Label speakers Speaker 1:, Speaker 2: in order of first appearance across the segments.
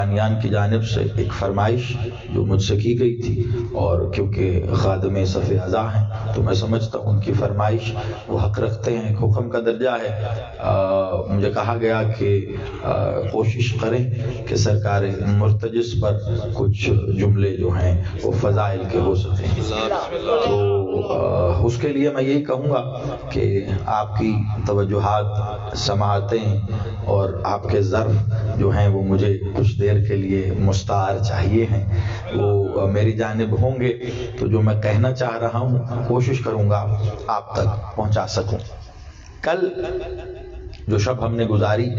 Speaker 1: بانیان کی جانب سے ایک فرمائش جو مجھ سے کی گئی تھی، اور کیونکہ خادم صف اعضاء ہیں تو میں سمجھتا ہوں ان کی فرمائش وہ حق رکھتے ہیں، ایک حکم کا درجہ ہے۔ مجھے کہا گیا کہ کوشش کریں کہ سرکار مرتجس پر کچھ جملے جو ہیں وہ فضائل کے ہو سکیں، تو اس کے لیے میں یہی کہوں گا کہ آپ کی توجہات، سماعتیں اور آپ کے ظرف جو ہیں وہ مجھے کچھ دیر کے لیے مستعار چاہیے ہیں، وہ میری جانب ہوں گے تو جو میں کہنا چاہ رہا ہوں کوشش کروں گا آپ تک پہنچا سکوں۔ کل جو شب ہم نے گزاری،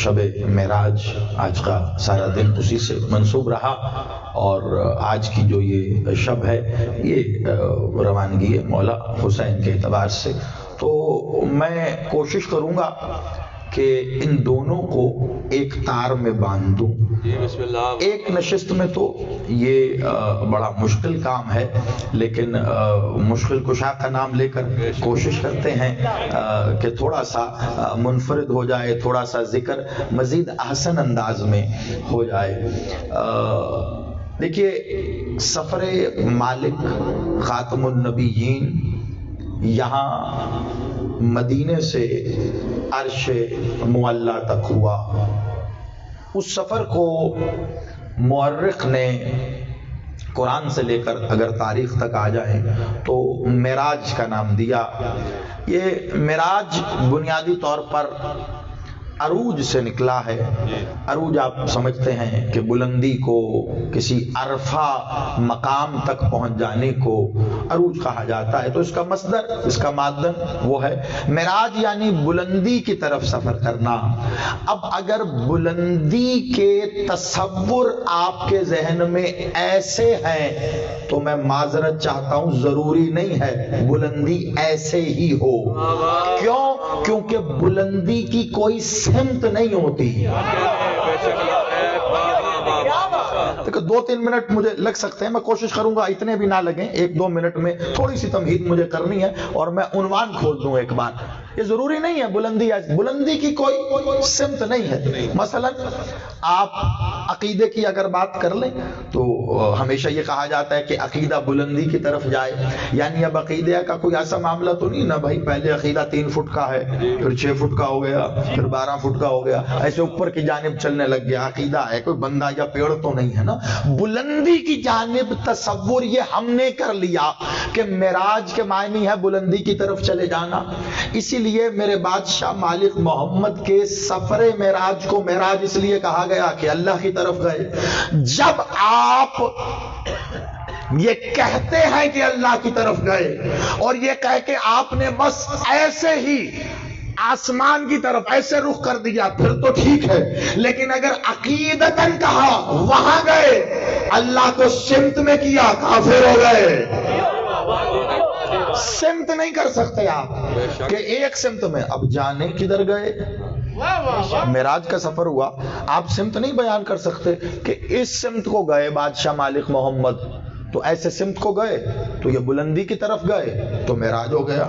Speaker 1: شب معراج، آج کا سارا دن اسی سے منسوب رہا، اور آج کی جو یہ شب ہے یہ روانگی مولا حسین کے اعتبار سے، تو میں کوشش کروں گا کہ ان دونوں کو ایک تار میں باندھ دوں۔ ایک نشست میں تو یہ بڑا مشکل کام ہے، لیکن مشکل کشا کا نام لے کر کوشش کرتے ہیں کہ تھوڑا سا منفرد ہو جائے، تھوڑا سا ذکر مزید احسن انداز میں ہو جائے۔ دیکھیے، سفر مالک خاتم النبیین یہاں مدینے سے عرش معلیٰ تک ہوا۔ اس سفر کو مورخ نے قرآن سے لے کر اگر تاریخ تک آ جائیں تو معراج کا نام دیا۔ یہ معراج بنیادی طور پر عروج سے نکلا ہے۔ عروج آپ سمجھتے ہیں کہ بلندی کو، کسی عرفہ مقام تک پہنچ جانے کو عروج کہا جاتا ہے، تو اس کا مصدر، اس کا مادن وہ ہے معراج، یعنی بلندی کی طرف سفر کرنا۔ اب اگر بلندی کے تصور آپ کے ذہن میں ایسے ہیں تو میں معذرت چاہتا ہوں، ضروری نہیں ہے بلندی ایسے ہی ہو۔ کیوں؟ کیونکہ بلندی کی کوئی سمت نہیں ہوتی۔ دیکھو، 2-3 منٹ مجھے لگ سکتے ہیں، میں کوشش کروں گا اتنے بھی نہ لگیں، 1-2 منٹ میں تھوڑی سی تمہید مجھے کرنی ہے اور میں عنوان کھول دوں ایک بار۔ یہ ضروری نہیں ہے بلندی کی کوئی سمت نہیں ہے۔ مثلا آپ عقیدے کی اگر بات کر لیں تو ہمیشہ یہ کہا جاتا ہے کہ عقیدہ بلندی کی طرف جائے، یعنی اب عقیدہ کا کوئی ایسا معاملہ تو نہیں نا بھائی، پہلے عقیدہ 3 فٹ کا ہے، پھر 6 فٹ کا ہو گیا، پھر 12 فٹ کا ہو گیا، ایسے اوپر کی جانب چلنے لگ گیا۔ عقیدہ ہے کوئی بندہ یا پیڑ تو نہیں ہے نا۔ بلندی کی جانب تصور یہ ہم نے کر لیا کہ معراج کے معنی ہے بلندی کی طرف چلے جانا۔ اسی لیے میرے بادشاہ مالک محمد کے سفر معراج کو معراج اس لیے کہا گیا کہ اللہ کی طرف گئے۔ جب آپ یہ کہتے ہیں کہ اللہ کی طرف گئے اور یہ کہہ کے آپ نے بس ایسے ہی آسمان کی طرف ایسے رخ کر دیا پھر تو ٹھیک ہے، لیکن اگر عقیدتاً کہا وہاں گئے، اللہ کو سمت میں کیا، کافر ہو گئے۔ سمت نہیں کر سکتے آپ کہ ایک سمت میں، اب جانے کدھر گئے؟ معراج کا سفر ہوا، آپ سمت نہیں بیان کر سکتے کہ اس سمت کو گئے بادشاہ مالک محمد، تو ایسے سمت کو گئے تو یہ بلندی کی طرف گئے تو معراج ہو گیا۔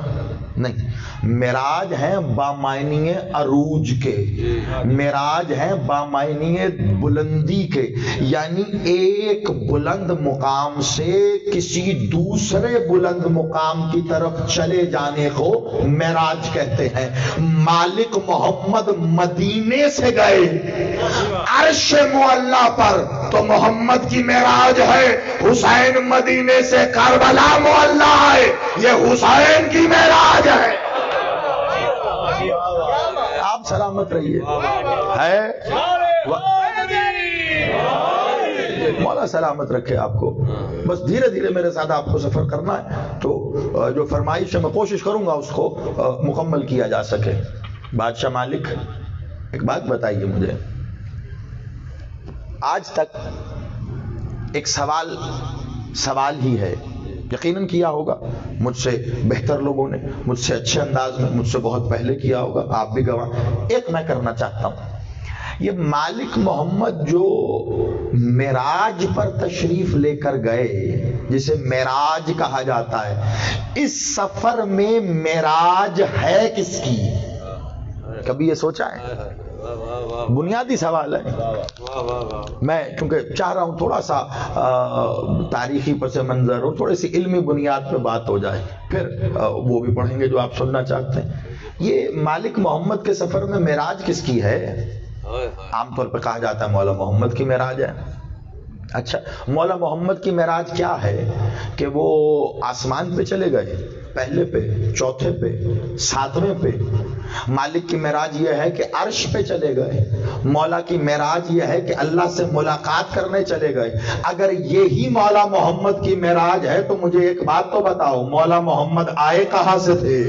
Speaker 1: نہیں، معراج ہیں بامعنی عروج کے، معراج ہیں بامعنی بلندی کے، یعنی ایک بلند مقام سے کسی دوسرے بلند مقام کی طرف چلے جانے کو معراج کہتے ہیں۔ مالک محمد مدینے سے گئے عرش معلیٰ پر تو محمد کی معراج ہے، حسین مدینے سے کربلا معلیٰ ہے، یہ حسین کی معراج ہے۔ آپ سلامت رہیے، ہے مولا سلامت رکھے آپ کو۔ بس دھیرے دھیرے میرے ساتھ آپ کو سفر کرنا ہے، تو جو فرمائش ہے میں کوشش کروں گا اس کو مکمل کیا جا سکے۔ بادشاہ مالک، ایک بات بتائیے مجھے، آج تک ایک سوال ہی ہے، یقیناً کیا ہوگا مجھ سے بہتر لوگوں نے، مجھ سے اچھے انداز میں، مجھ سے بہت پہلے کیا ہوگا، آپ بھی گواہ۔ ایک میں کرنا چاہتا ہوں، یہ مالک محمد جو معراج پر تشریف لے کر گئے، جسے معراج کہا جاتا ہے، اس سفر میں معراج ہے کس کی؟ کبھی یہ سوچا ہے؟ بنیادی سوال ہے. میں چونکہ چاہ رہا ہوں تھوڑا سا تاریخی پس منظر اور تھوڑی سی علمی بنیاد پہ بات ہو جائے، پھر وہ بھی پڑھیں گے جو آپ سننا چاہتے ہیں. یہ مالک محمد کے سفر میں معراج کس کی ہے؟ عام طور پہ کہا جاتا ہے مولا محمد کی معراج ہے. اچھا، مولا محمد کی معراج کیا ہے کہ وہ آسمان پہ چلے گئے، پہلے پہ، چوتھے پہ، ساتویں پہ. مالک کی معراج یہ ہے کہ عرش پہ چلے گئے. مولا کی معراج یہ ہے کہ اللہ سے ملاقات کرنے چلے گئے. اگر یہی مولا محمد کی معراج ہے تو مجھے ایک بات تو بتاؤ، مولا محمد آئے کہاں سے تھے؟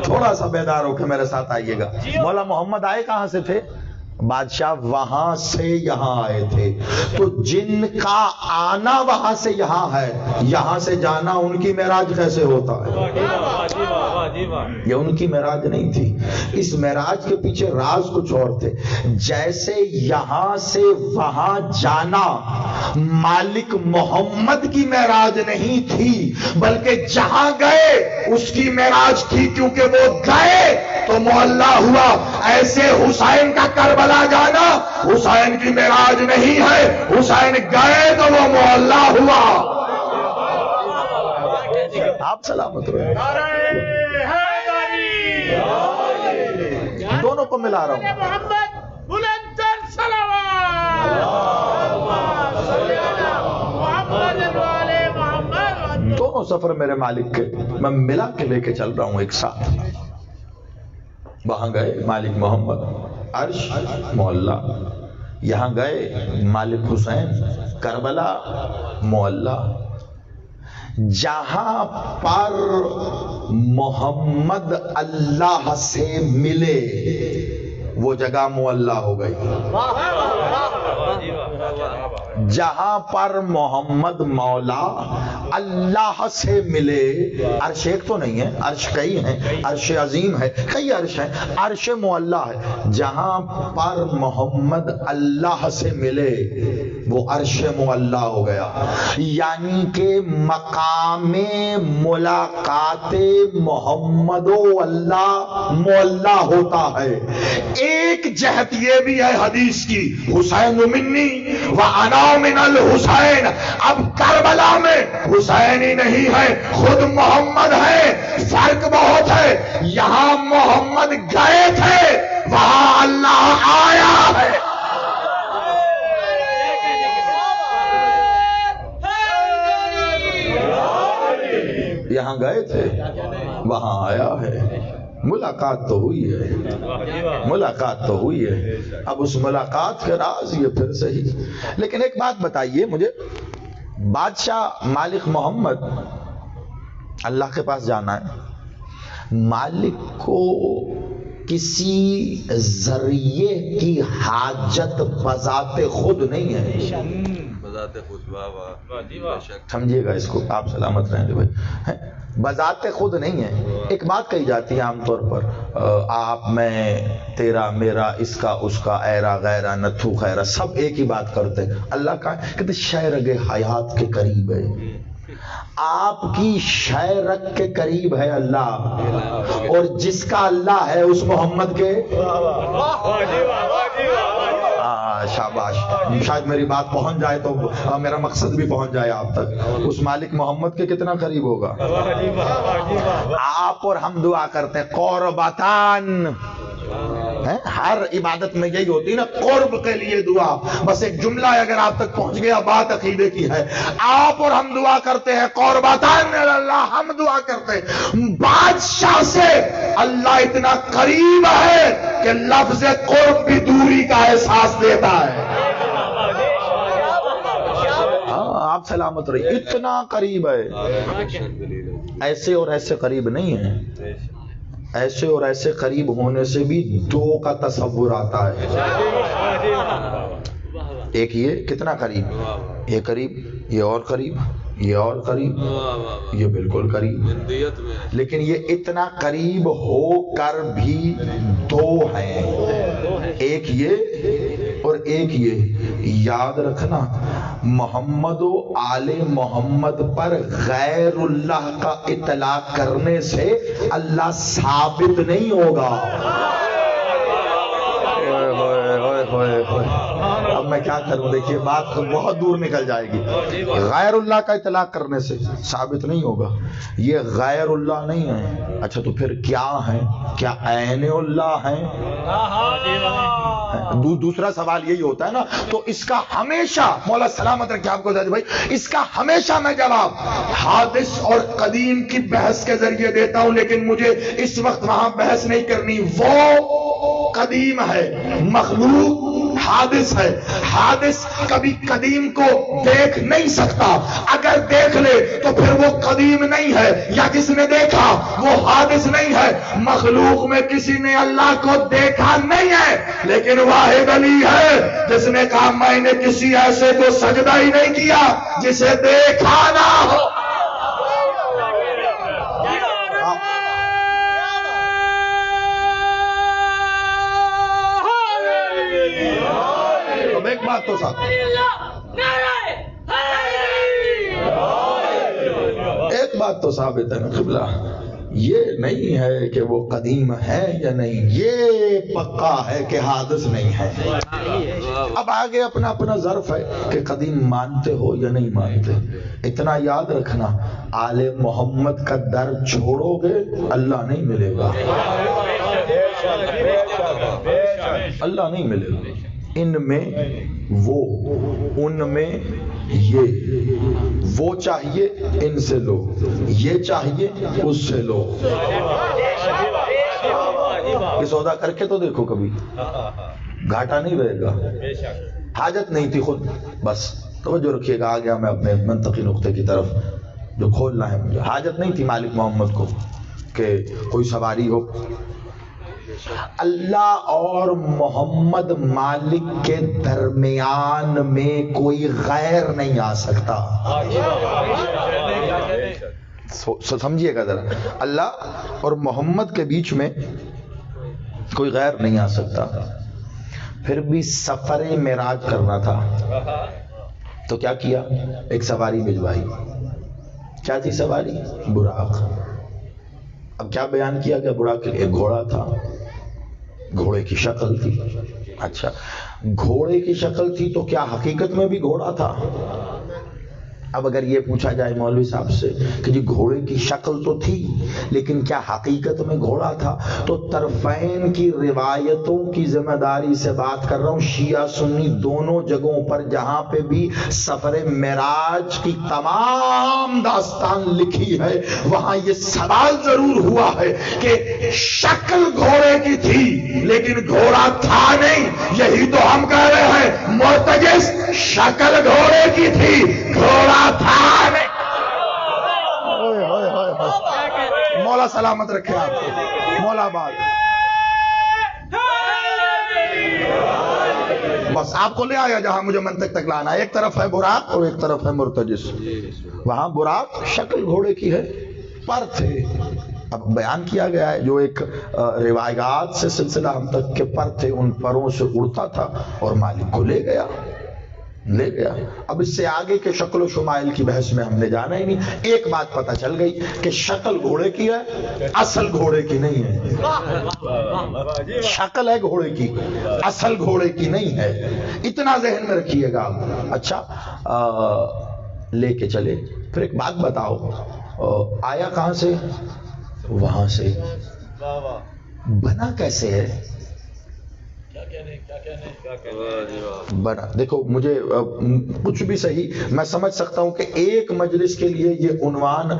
Speaker 1: تھوڑا سا بیدار ہو کے میرے ساتھ آئیے گا. مولا محمد آئے کہاں سے تھے؟ بادشاہ وہاں سے یہاں آئے تھے. تو جن کا آنا وہاں سے یہاں ہے، یہاں سے جانا ان کی معراج کیسے ہوتا ہے؟ یہ ان کی معراج نہیں تھی. اس معراج کے پیچھے راز کچھ اور تھے. جیسے یہاں سے وہاں جانا مالک محمد کی معراج نہیں تھی، بلکہ جہاں گئے اس کی معراج تھی، کیونکہ وہ گئے تو معلّہ ہوا. ایسے حسین کا کربلا جانا حسین کی معراج نہیں ہے، حسین گئے تو وہ معلّہ ہوا. آپ سلامت رہے. دونوں کو ملا رہا ہوں. دونوں سفر میرے مالک کے میں ملا کے لے کے چل رہا ہوں ایک ساتھ. وہاں گئے مالک محمد، عرش معلّہ. یہاں گئے مالک حسین، کربلا معلّہ. جہاں پر محمد اللہ سے ملے وہ جگہ معلّہ ہو گئی. جہاں پر محمد مولا اللہ سے ملے، عرش ایک تو نہیں ہے، عرش کئی ہیں، عرش عظیم ہے، کئی عرش ہیں، عرش معلّہ ہے. جہاں پر محمد اللہ سے ملے وہ عرش معلّہ ہو گیا. یعنی کہ مقام ملاقات محمد و اللہ معلّہ ہوتا ہے. ایک جہت یہ بھی ہے حدیث کی، حسین منی وانا من الحسین. اب کربلا میں حسین ہی نہیں ہے، خود محمد ہے. فرق بہت ہے. یہاں محمد گئے تھے، وہاں اللہ آیا ہے. یہاں گئے تھے، وہاں آیا ہے. ملاقات تو ہوئی ہے، ملاقات تو ہوئی ہے. اب اس ملاقات کے راز یہ پھر صحیح. لیکن ایک بات بتائیے مجھے، بادشاہ مالک محمد اللہ کے پاس جانا ہے، مالک کو کسی ذریعے کی حاجت بذات خود نہیں ہے. سمجھیے گا اس کو، آپ سلامت رہیں گے بھائی. بذات خود نہیں ہے. ایک بات کہی جاتی ہے عام طور پر، آپ میں تیرا میرا اس کا اس کا ایرا غیرہ نتھو خیرہ، سب ایک ہی بات کرتے. اللہ کا کہتے شہرگ حیات کے قریب ہے. آپ کی شہرگ کے قریب ہے اللہ، اور جس کا اللہ ہے اس محمد کے. شاباش. شاید میری بات پہنچ جائے تو میرا مقصد بھی پہنچ جائے آپ تک. اس مالک محمد کے کتنا قریب ہوگا؟ آپ اور ہم دعا کرتے ہیں قربتان. ہر عبادت میں یہی ہوتی ہے نا، قرب کے لیے دعا. بس ایک جملہ اگر آپ تک پہنچ گیا، بات عقیدے کی ہے. آپ اور ہم دعا کرتے ہیں قربتان اللہ. ہم دعا کرتے ہیں بادشاہ سے اللہ اتنا قریب ہے کہ لفظ قرب بھی دوری کا احساس دیتا ہے. آپ سلامت رہیے. اتنا قریب ہے. ایسے اور ایسے قریب نہیں ہے. ایسے اور ایسے قریب ہونے سے بھی دو کا تصور آتا ہے. ایک یہ کتنا قریب، یہ قریب، یہ اور قریب، یہ اور قریب، یہ بالکل قریب. لیکن یہ اتنا قریب ہو کر بھی دو ہیں. ایک یہ اور اور ایک یہ یاد رکھنا، محمد و آل محمد پر غیر اللہ کا اطلاق کرنے سے اللہ ثابت نہیں ہوگا۔ اب میں کیا کروں، دیکھیے بات بہت دور نکل جائے گی۔ غیر اللہ کا اطلاق کرنے سے ثابت نہیں ہوگا، یہ غیر اللہ نہیں ہے۔ اچھا تو پھر کیا ہیں؟ کیا عین اللہ ہیں؟ دوسرا سوال یہی ہوتا ہے نا، تو اس کا ہمیشہ مولا سلامت رکھے آپ کو بھائی، اس کا ہمیشہ میں جواب حادث اور قدیم کی بحث کے ذریعے دیتا ہوں، لیکن مجھے اس وقت وہاں بحث نہیں کرنی۔ وہ قدیم ہے، مخلوق حادث ہے، حادث کبھی قدیم کو دیکھ نہیں سکتا، اگر دیکھ لے تو پھر وہ قدیم نہیں ہے، یا جس نے دیکھا وہ حادث نہیں ہے۔ مخلوق میں کسی نے اللہ کو دیکھا نہیں ہے، لیکن واحد علی ہے جس نے کہا میں نے کسی ایسے کو سجدہ ہی نہیں کیا جسے دیکھا نہ ہو۔ ایک بات تو صاحب، ایک بات تو ثابت ہے نا قبلہ، یہ نہیں ہے کہ وہ قدیم ہے یا نہیں، یہ پکا ہے کہ حادث نہیں ہے۔ اب آگے اپنا اپنا ظرف ہے کہ قدیم مانتے ہو یا نہیں مانتے۔ اتنا یاد رکھنا، آل محمد کا در چھوڑو گے اللہ نہیں ملے گا، اللہ نہیں ملے گا۔ ان میں وہ، ان میں یہ، وہ چاہیے ان سے لو، یہ چاہیے اس سے لو۔ یہ سودا کر کے تو دیکھو، کبھی گھاٹا نہیں رہے گا۔ حاجت نہیں تھی خود، بس توجہ رکھیے گا، آ گیا میں اپنے منطقی نقطے کی طرف جو کھولنا ہے مجھے۔ حاجت نہیں تھی مالک محمد کو کہ کوئی سواری ہو۔ اللہ اور محمد مالک کے درمیان میں کوئی غیر نہیں آ سکتا۔ سمجھیے گا ذرا، اللہ اور محمد کے بیچ میں کوئی غیر نہیں آ سکتا۔ پھر بھی سفر معراج کرنا تھا تو کیا کیا؟ ایک سواری بھجوائی۔ کیا تھی سواری؟ براق۔ اب کیا بیان کیا کہ براق ایک گھوڑا تھا، گھوڑے کی شکل تھی۔ اچھا، گھوڑے کی شکل تھی تو کیا حقیقت میں بھی گھوڑا تھا؟ اب اگر یہ پوچھا جائے مولوی صاحب سے کہ جی گھوڑے کی شکل تو تھی لیکن کیا حقیقت میں گھوڑا تھا، تو طرفین کی روایتوں کی ذمہ داری سے بات کر رہا ہوں، شیعہ سنی دونوں جگہوں پر جہاں پہ بھی سفر معراج کی تمام داستان لکھی ہے، وہاں یہ سوال ضرور ہوا ہے کہ شکل گھوڑے کی تھی لیکن گھوڑا تھا نہیں۔ یہی تو ہم کہہ رہے ہیں، مرتجس شکل گھوڑے کی تھی، گھوڑا تھا نہیں۔ مولا سلامت رکھے آپ کو، مولا بات۔ بس آپ کو لے آیا جہاں مجھے منطق تک لانا۔ ایک طرف ہے براق اور ایک طرف ہے مرتجس۔ وہاں براق شکل گھوڑے کی ہے، پر تھے۔ اب بیان کیا گیا ہے جو ایک روایات سے سلسلہ ہم تک کے پر تھے، ان پروں سے اڑتا تھا اور مالک کو لے گیا۔ اب اس سے آگے کے شکل و شمائل کی بحث میں ہم نے جانا ہی نہیں۔ ایک بات پتہ چل گئی کہ شکل گھوڑے کی ہے، اصل گھوڑے کی نہیں ہے۔ شکل ہے گھوڑے کی، اصل گھوڑے کی نہیں ہے، اتنا ذہن میں رکھیے گا۔ اچھا، لے کے چلے۔ پھر ایک بات بتاؤ، آیا کہاں سے؟ وہاں سے۔ بنا کیسے ہے؟ بنا، دیکھو مجھے کچھ بھی صحیح، میں سمجھ سکتا ہوں کہ ایک مجلس کے لیے یہ عنوان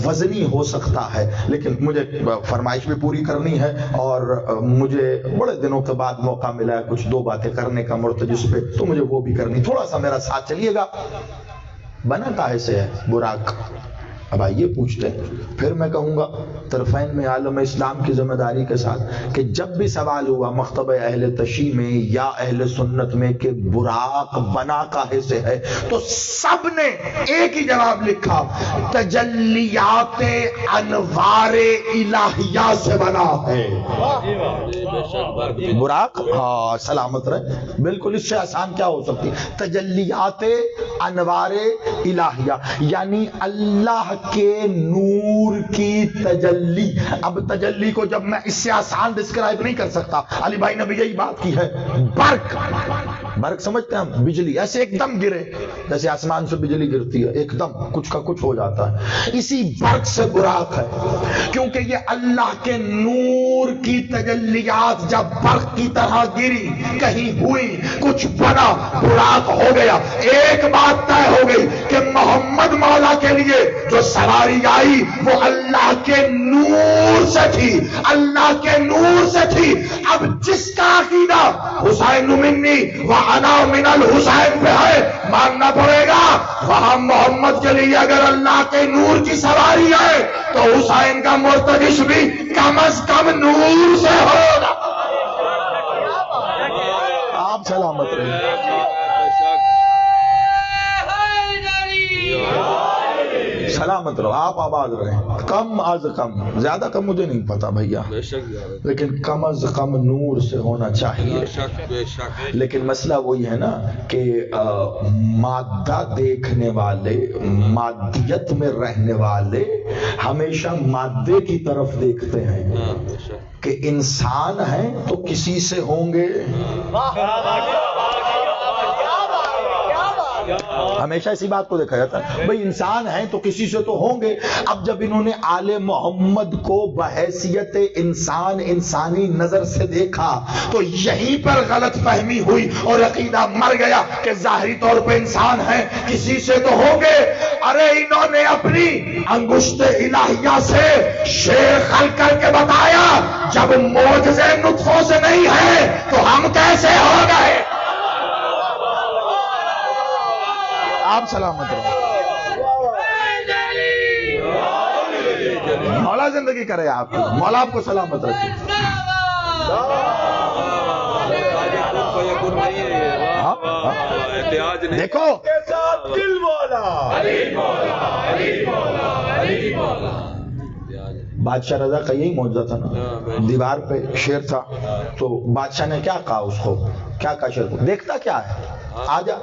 Speaker 1: وزنی ہو سکتا ہے، لیکن مجھے فرمائش بھی پوری کرنی ہے اور مجھے بڑے دنوں کے بعد موقع ملا ہے کچھ دو باتیں کرنے کا مرتجس پہ، تو مجھے وہ بھی کرنی۔ تھوڑا سا میرا ساتھ چلیے گا۔ بنا کہاں سے ہے براق؟ اب آئیے پوچھتے ہیں. پھر میں کہوں گا طرفین میں عالم اسلام کی ذمہ داری کے ساتھ کہ جب بھی سوال ہوا مکتبہ اہل تشیع میں یا اہل سنت میں کہ براق بنا کاہے سے ہے، تو سب نے ایک ہی جواب لکھا، تجلیات انوار الہیہ سے بنا ہے. براق ہاں سلامت رہے، بالکل اس سے آسان کیا ہو سکتی. تجلیات انوار الہیہ یعنی اللہ کے نور کی تجلی. اب تجلی کو جب میں اس سے آسان ڈسکرائب نہیں کر سکتا، علی بھائی نے بھی یہی بات کی ہے. برق، برق سمجھتے ہیں ہم، بجلی ایسے ایک دم گرے، جیسے آسمان سے بجلی گرتی ہے ایک دم کچھ کا کچھ ہو جاتا ہے، اسی برق سے براق ہے. کیونکہ یہ اللہ کے نور کی تجلیات جب برق کی طرح گری، کہیں ہوئی، کچھ بنا، براق ہو گیا. ایک بات طے ہو گئی کہ محمد مولا کے لیے جو سواری آئی وہ اللہ کے نور سے تھی، اللہ کے نور سے تھی. اب جس کا عقیدہ حسین منی وانا من الحسین پہ ہے، ماننا پڑے گا وہاں محمد کے لیے اگر اللہ کے نور کی سواری ہے تو حسین کا مرتجش بھی کم از کم نور سے ہوگا. آپ سلامت رہے. سلامت رہو، آپ آباد رہیں. کم از کم، زیادہ کم مجھے نہیں پتا بھیا، لیکن کم از کم نور سے ہونا چاہیے. لیکن مسئلہ وہی ہے نا کہ مادہ دیکھنے والے، مادیت میں رہنے والے ہمیشہ مادے کی طرف دیکھتے ہیں کہ انسان ہیں تو کسی سے ہوں گے. ہمیشہ اسی بات کو دیکھا جاتا ہے بھئی انسان ہیں تو کسی سے تو ہوں گے. اب جب انہوں نے آل محمد کو بحیثیت انسان، انسانی نظر سے دیکھا تو یہیں پر غلط فہمی ہوئی اور عقیدہ مر گیا کہ ظاہری طور پہ انسان ہیں کسی سے تو ہوں گے. ارے انہوں نے اپنی انگشت الہیہ سے شیر خلق کر کے بتایا جب معجزے نطفوں سے نہیں ہے تو ہم کیسے ہو گئے. آپ سلامت رہو. مولا زندگی کرے آپ کی، مولا آپ کو سلامت رکھے. دیکھو بادشاہ رضا کا یہی معجزہ تھا نا، دیوار پہ شیر تھا تو بادشاہ نے کیا کہا اس کو، کیا کہا شیر کو، دیکھتا کیا ہے آجا.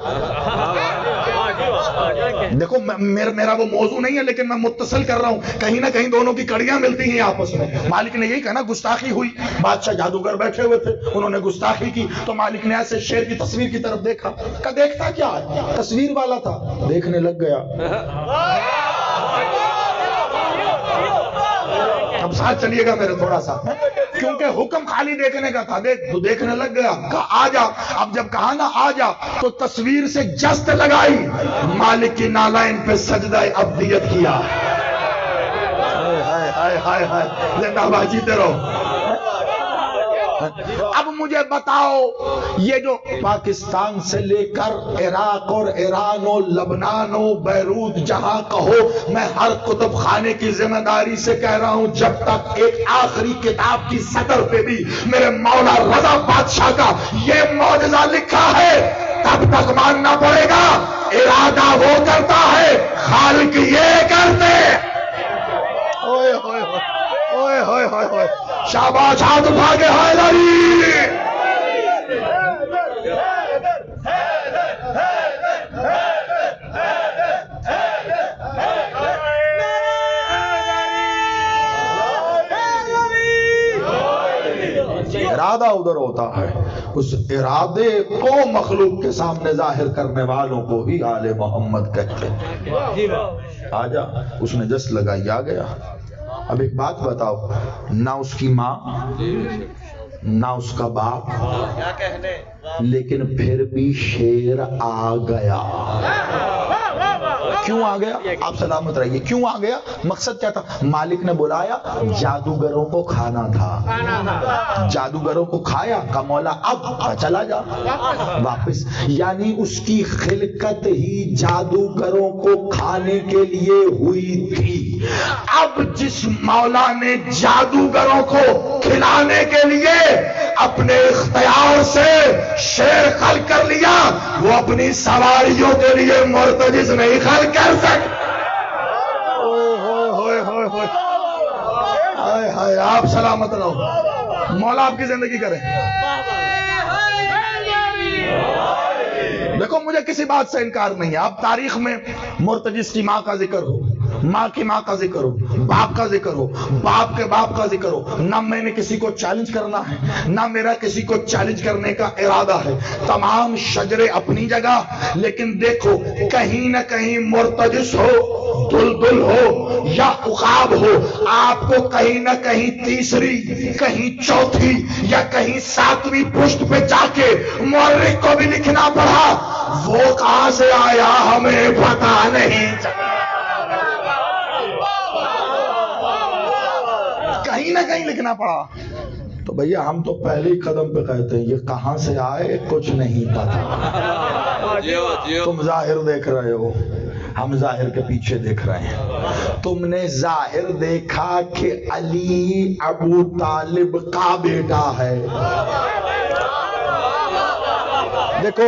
Speaker 1: دیکھو میرا وہ موضوع نہیں ہے لیکن میں متصل کر رہا ہوں، کہیں نہ کہیں دونوں کی کڑیاں ملتی ہیں آپس میں. مالک نے یہی کہا نا گستاخی ہوئی، بادشاہ جادوگر بیٹھے ہوئے تھے انہوں نے گستاخی کی تو مالک نے ایسے شیر کی تصویر کی طرف دیکھا، کہا دیکھتا کیا ہے، تصویر والا تھا، دیکھنے لگ گیا. اب ساتھ چلیے گا میرے تھوڑا سا، کیونکہ حکم خالی دیکھنے کا تھا. دیکھ تو دیکھنے لگ گیا، کہا آجا. اب جب کہا نا آجا تو تصویر سے جست لگائی، مالک کی نالائن پہ سجدہ عبدیت کیا. ہائے ہائے ہائے، زندہ باد جیتے رہو. اب مجھے بتاؤ یہ جو پاکستان سے لے کر عراق اور ایران و لبنان و بیروت جہاں کہو، میں ہر کتب خانے کی ذمہ داری سے کہہ رہا ہوں جب تک ایک آخری کتاب کی سطر پہ بھی میرے مولا رضا بادشاہ کا یہ معجزہ لکھا ہے تب تک ماننا پڑے گا ارادہ وہ کرتا ہے خالق یہ کرتے. اوئے ہوئے ہوئے ہوئے ہوئے ہوئے، شاباش ہاتھ اٹھا کے حیدری. ارادہ ادھر ہوتا ہے، اس ارادے کو مخلوق کے سامنے ظاہر کرنے والوں کو ہی آل محمد کہتے ہیں. آجا، اس نے جس لگائی آ گیا. اب ایک بات بتاؤ، نہ اس کی ماں نہ اس کا باپ، لیکن پھر بھی شیر آ گیا. کیوں آ گیا؟ آپ سلامت رہیے. کیوں آ گیا؟ مقصد کیا تھا؟ مالک نے بلایا، جادوگروں کو کھانا تھا، جادوگروں کو کھایا، کا مولا اب چلا جا واپس. یعنی اس کی خلقت ہی جادوگروں کو کھانے کے لیے ہوئی تھی. اب جس مولا نے جادوگروں کو کھلانے کے لیے اپنے اختیار سے شیر خلق کر لیا، وہ اپنی سواریوں کے لیے مرتجز نہیں خلق کر سکتے. آپ سلامت رہو، مولا آپ کی زندگی کرے. دیکھو مجھے کسی بات سے انکار نہیں ہے. اب تاریخ میں مرتجز کی ماں کا ذکر ہو، ماں کی ماں کا ذکر ہو، باپ کا ذکر ہو، باپ کے باپ کا ذکر ہو، نہ میں نے کسی کو چیلنج کرنا ہے، نہ میرا کسی کو چیلنج کرنے کا ارادہ ہے. تمام شجرے اپنی جگہ، لیکن دیکھو کہیں نہ کہیں مرتجز ہو، دلدل ہو یا عقاب ہو، آپ کو کہیں نہ کہیں تیسری، کہیں چوتھی یا کہیں ساتویں پشت پہ جا کے مورخ کو بھی لکھنا پڑا. وہ کہاں سے آیا ہمیں پتا نہیں، کہیں نہ کہیں لکھنا پڑا. تو بھیا ہم تو پہلے ہی قدم پہ کہتے ہیں یہ کہاں سے آئے کچھ نہیں پتا. تم ظاہر دیکھ رہے ہو، ہم ظاہر کے پیچھے دیکھ رہے ہیں. تم نے ظاہر دیکھا کہ علی ابو طالب کا بیٹا ہے. دیکھو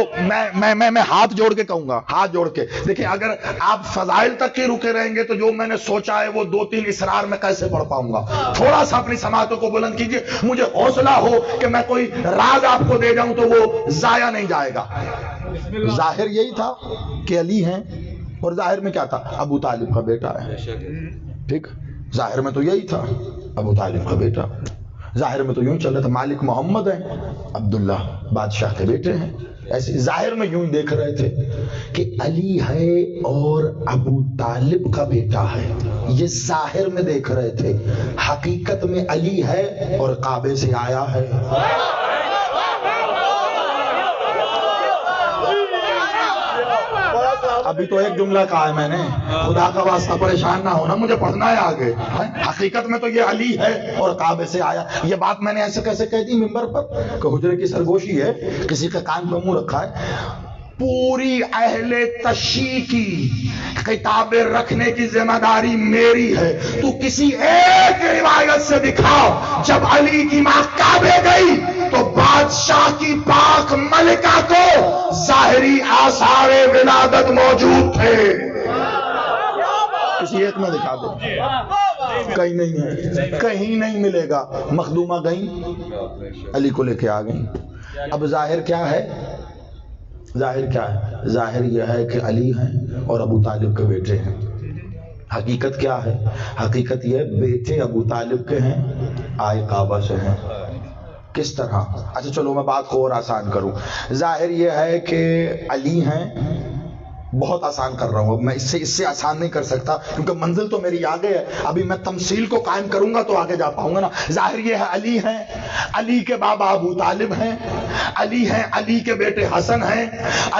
Speaker 1: میں ہاتھ جوڑ کے کہوں گا، ہاتھ جوڑ کے دیکھیں، اگر آپ فضائل تک ہی رکے رہیں گے تو جو میں نے سوچا ہے وہ 2-3 اسرار میں کیسے پڑھ پاؤں گا. تھوڑا سا اپنی سماعتوں کو بلند کیجئے، مجھے حوصلہ ہو کہ میں کوئی راز آپ کو دے جاؤں تو وہ ضائع نہیں جائے گا. ظاہر یہی تھا کہ علی ہیں، اور ظاہر میں کیا تھا؟ ابو طالب کا بیٹا ہے. ٹھیک، ظاہر میں تو یہی تھا، ابو طالب کا بیٹا. ظاہر میں تو یوں چل رہا تھا مالک محمد ہیں، عبداللہ بادشاہ کے بیٹے ہیں. ایسے ظاہر میں یوں دیکھ رہے تھے کہ علی ہے اور ابو طالب کا بیٹا ہے. یہ ظاہر میں دیکھ رہے تھے، حقیقت میں علی ہے اور کعبے سے آیا ہے. ابھی تو ایک جملہ کہا ہے میں نے، خدا کا واسطہ پریشان نہ ہونا، مجھے پڑھنا ہے آگے. حقیقت میں تو یہ علی ہے اور کعبے سے آیا. یہ بات میں نے ایسے کیسے کہہ دی ممبر پر کہ حجرے کی سرگوشی ہے، کسی کے کان پہ منہ رکھا ہے. پوری اہل تشیع کی کتابیں رکھنے کی ذمہ داری میری ہے. تو کسی ایک روایت سے دکھا جب علی کی ماں کعبے گئی تو بادشاہ کی پاک ملکہ کو ظاہری آثار ولادت موجود تھے. کسی ایک میں دکھا دے، کہیں نہیں ہے، کہیں نہیں ملے گا. مخدومہ گئیں، علی کو لے کے آ گئیں. اب ظاہر کیا ہے؟ ظاہر کیا ہے؟ ظاہر یہ ہے کہ علی ہیں اور ابو طالب کے بیٹے ہیں. حقیقت کیا ہے؟ حقیقت یہ بیٹے ابو طالب کے ہیں، آئے کعبہ سے ہیں. کس طرح؟ اچھا چلو میں بات کو اور آسان کروں. ظاہر یہ ہے کہ علی ہیں، بہت آسان کر رہا ہوں، میں اس سے آسان نہیں کر سکتا کیونکہ منزل تو میری آگے ہے. ابھی میں تمثیل کو قائم کروں گا تو آگے جا پاؤں گا نا. ظاہر یہ ہے علی ہیں، علی کے بابا ابو طالب ہیں، علی ہیں، علی کے بیٹے حسن ہیں،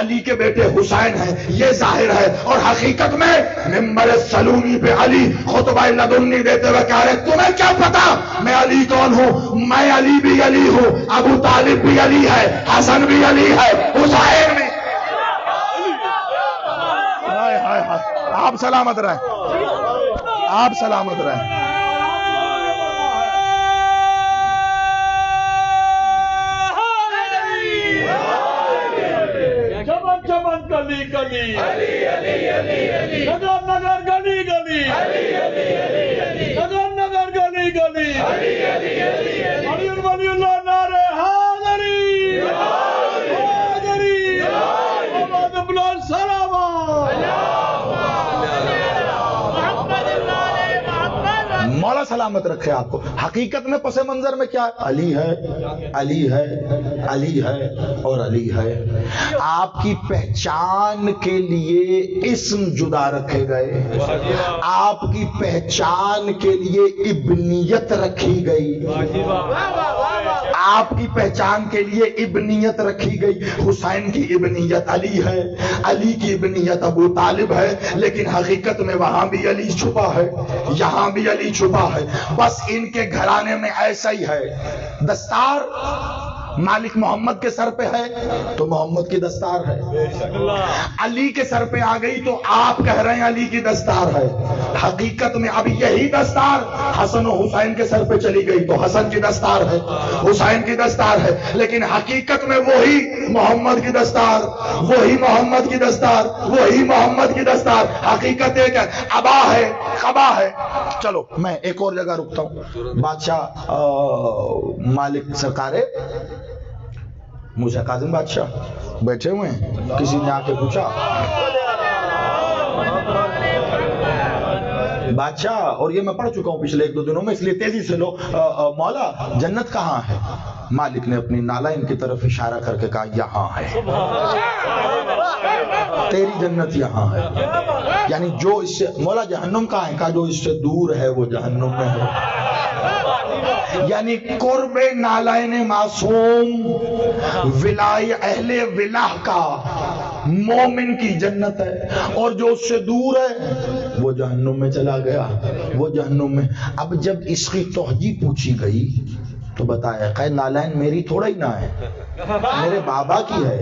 Speaker 1: علی کے بیٹے حسین ہیں. یہ ظاہر ہے. اور حقیقت میں منبر سلونی پہ علی خطبہ لدنی دیتے ہوئے کہہ رہے تمہیں کیا پتا میں علی کون ہوں؟ میں علی بھی علی ہوں، ابو طالب بھی علی ہے، حسن بھی علی ہے، حسین بھی. آپ سلامت رہیں، آپ سلامت رہیں.
Speaker 2: چمن چمن گلی گلی، نگر نگر گلی گلی، نگر نگر گلی گلی، علی ولی اللہ نعرہ حیدری، حیدری، محمد ابن السلام.
Speaker 1: مولا سلامت رکھے آپ کو. حقیقت میں پس منظر میں کیا ہے؟ علی ہے، علی ہے، علی ہے اور علی ہے. آپ کی پہچان کے لیے اسم جدا رکھے گئے، آپ کی پہچان کے لیے ابنیت رکھی گئی،
Speaker 3: آپ کی پہچان کے لیے ابنیت رکھی گئی. حسین کی ابنیت علی ہے, علی کی ابنیت ابو طالب ہے, لیکن حقیقت میں وہاں بھی علی چھپا ہے, یہاں بھی علی چھپا ہے. بس ان کے گھرانے میں ایسا ہی ہے. دستار مالک محمد کے سر پہ ہے تو محمد کی دستار ہے, علی کے سر پہ آ گئی تو آپ کہہ رہے ہیں علی کی دستار ہے. حقیقت میں اب یہی دستار حسن و حسین کے سر پہ چلی گئی تو حسن کی دستار ہے, حسین کی دستار ہے, لیکن حقیقت میں وہی محمد کی دستار, وہی محمد کی دستار, وہی محمد کی دستار. حقیقت ایک ہے, ابا ہے, قبا ہے. چلو میں ایک اور جگہ رکتا ہوں. بادشاہ مالک سرکار موسیٰ کاظم بادشاہ بیٹھے ہوئے ہیں, کسی نے آ کے پوچھا بادشاہ, اور یہ میں پڑھ چکا ہوں پچھلے 1-2 دنوں میں, اس لیے تیزی سے لو, مولا جنت کہاں ہے؟ مالک نے اپنی نالائن کی طرف اشارہ کر کے کہا یہاں ہے, تیری جنت یہاں ہے. یعنی جو اس سے, مولا جہنم کہاں ہے؟ کہا جو اس سے دور ہے وہ جہنم میں ہے. یعنی قرب نالائن معصوم ولای اہل ولہ کا مومن کی جنت ہے, اور جو اس سے دور ہے وہ جہنم میں چلا گیا, وہ جہنم میں. اب جب اس کی توجیہ پوچھی گئی تو بتایا کہ نالائن میری تھوڑا ہی نہ ہے, میرے بابا کی ہے.